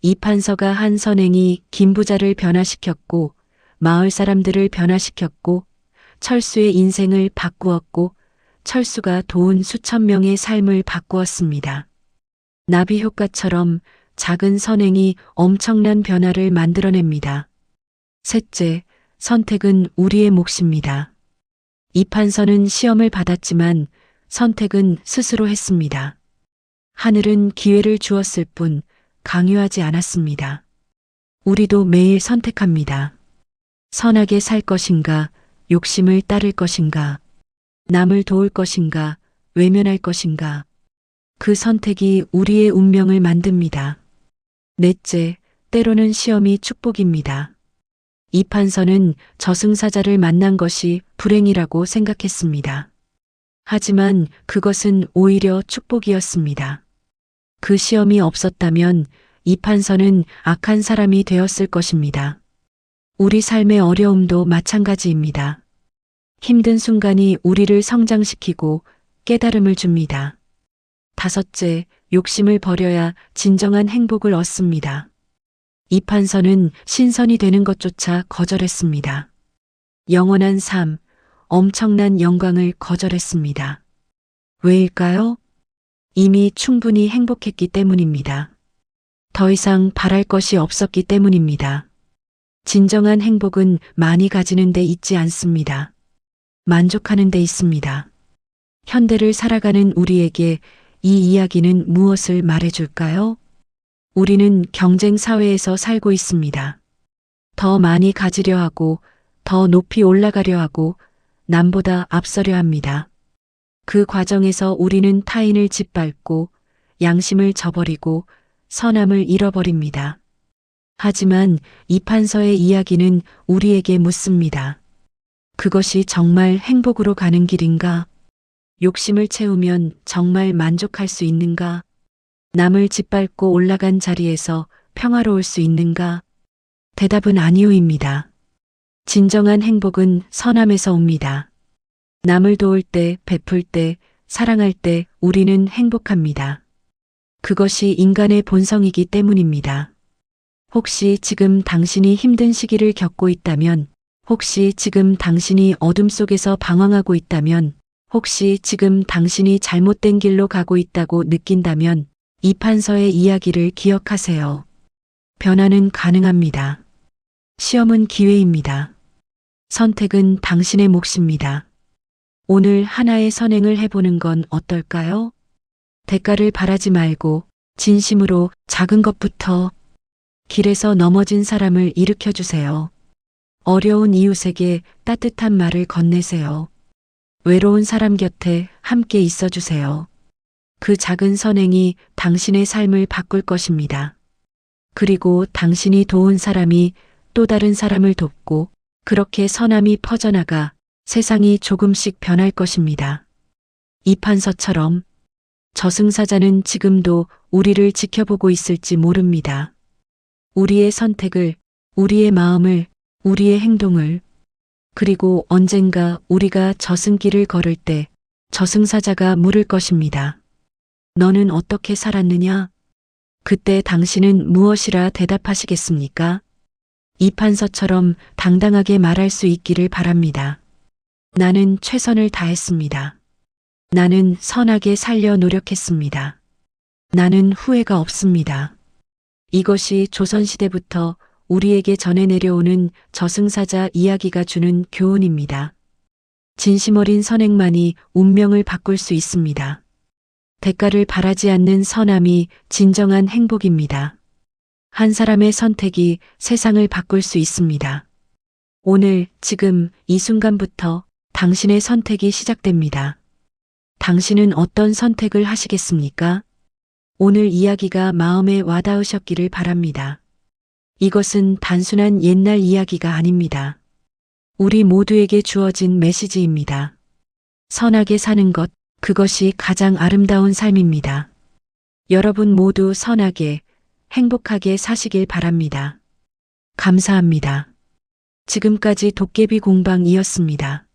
이판서가 한 선행이 김부자를 변화시켰고 마을 사람들을 변화시켰고 철수의 인생을 바꾸었고 철수가 도운 수천 명의 삶을 바꾸었습니다. 나비 효과처럼 작은 선행이 엄청난 변화를 만들어냅니다. 셋째, 선택은 우리의 몫입니다. 이판서는 시험을 받았지만 선택은 스스로 했습니다. 하늘은 기회를 주었을 뿐 강요하지 않았습니다. 우리도 매일 선택합니다. 선하게 살 것인가, 욕심을 따를 것인가, 남을 도울 것인가, 외면할 것인가. 그 선택이 우리의 운명을 만듭니다. 넷째, 때로는 시험이 축복입니다. 이판서는 저승사자를 만난 것이 불행이라고 생각했습니다. 하지만 그것은 오히려 축복이었습니다. 그 시험이 없었다면 이판서는 악한 사람이 되었을 것입니다. 우리 삶의 어려움도 마찬가지입니다. 힘든 순간이 우리를 성장시키고 깨달음을 줍니다. 다섯째, 욕심을 버려야 진정한 행복을 얻습니다. 이판서는 신선이 되는 것조차 거절했습니다. 영원한 삶, 엄청난 영광을 거절했습니다. 왜일까요? 이미 충분히 행복했기 때문입니다. 더 이상 바랄 것이 없었기 때문입니다. 진정한 행복은 많이 가지는 데 있지 않습니다. 만족하는 데 있습니다. 현대를 살아가는 우리에게 이 이야기는 무엇을 말해줄까요? 우리는 경쟁 사회에서 살고 있습니다. 더 많이 가지려 하고, 더 높이 올라가려 하고, 남보다 앞서려 합니다. 그 과정에서 우리는 타인을 짓밟고 양심을 저버리고 선함을 잃어버립니다. 하지만 이 판서의 이야기는 우리에게 묻습니다. 그것이 정말 행복으로 가는 길인가? 욕심을 채우면 정말 만족할 수 있는가? 남을 짓밟고 올라간 자리에서 평화로울 수 있는가? 대답은 아니오입니다. 진정한 행복은 선함에서 옵니다. 남을 도울 때, 베풀 때, 사랑할 때 우리는 행복합니다. 그것이 인간의 본성이기 때문입니다. 혹시 지금 당신이 힘든 시기를 겪고 있다면, 혹시 지금 당신이 어둠 속에서 방황하고 있다면, 혹시 지금 당신이 잘못된 길로 가고 있다고 느낀다면 이 판서의 이야기를 기억하세요. 변화는 가능합니다. 시험은 기회입니다. 선택은 당신의 몫입니다. 오늘 하나의 선행을 해보는 건 어떨까요? 대가를 바라지 말고 진심으로 작은 것부터 길에서 넘어진 사람을 일으켜주세요. 어려운 이웃에게 따뜻한 말을 건네세요. 외로운 사람 곁에 함께 있어주세요. 그 작은 선행이 당신의 삶을 바꿀 것입니다. 그리고 당신이 도운 사람이 또 다른 사람을 돕고 그렇게 선함이 퍼져나가 세상이 조금씩 변할 것입니다. 이 판서처럼 저승사자는 지금도 우리를 지켜보고 있을지 모릅니다. 우리의 선택을, 우리의 마음을, 우리의 행동을, 그리고 언젠가 우리가 저승길을 걸을 때 저승사자가 물을 것입니다. 너는 어떻게 살았느냐? 그때 당신은 무엇이라 대답하시겠습니까? 이 판서처럼 당당하게 말할 수 있기를 바랍니다. 나는 최선을 다했습니다. 나는 선하게 살려 노력했습니다. 나는 후회가 없습니다. 이것이 조선시대부터 우리에게 전해 내려오는 저승사자 이야기가 주는 교훈입니다. 진심 어린 선행만이 운명을 바꿀 수 있습니다. 대가를 바라지 않는 선함이 진정한 행복입니다. 한 사람의 선택이 세상을 바꿀 수 있습니다. 오늘, 지금, 이 순간부터 당신의 선택이 시작됩니다. 당신은 어떤 선택을 하시겠습니까? 오늘 이야기가 마음에 와닿으셨기를 바랍니다. 이것은 단순한 옛날 이야기가 아닙니다. 우리 모두에게 주어진 메시지입니다. 선하게 사는 것, 그것이 가장 아름다운 삶입니다. 여러분 모두 선하게, 행복하게 사시길 바랍니다. 감사합니다. 지금까지 도깨비 공방이었습니다.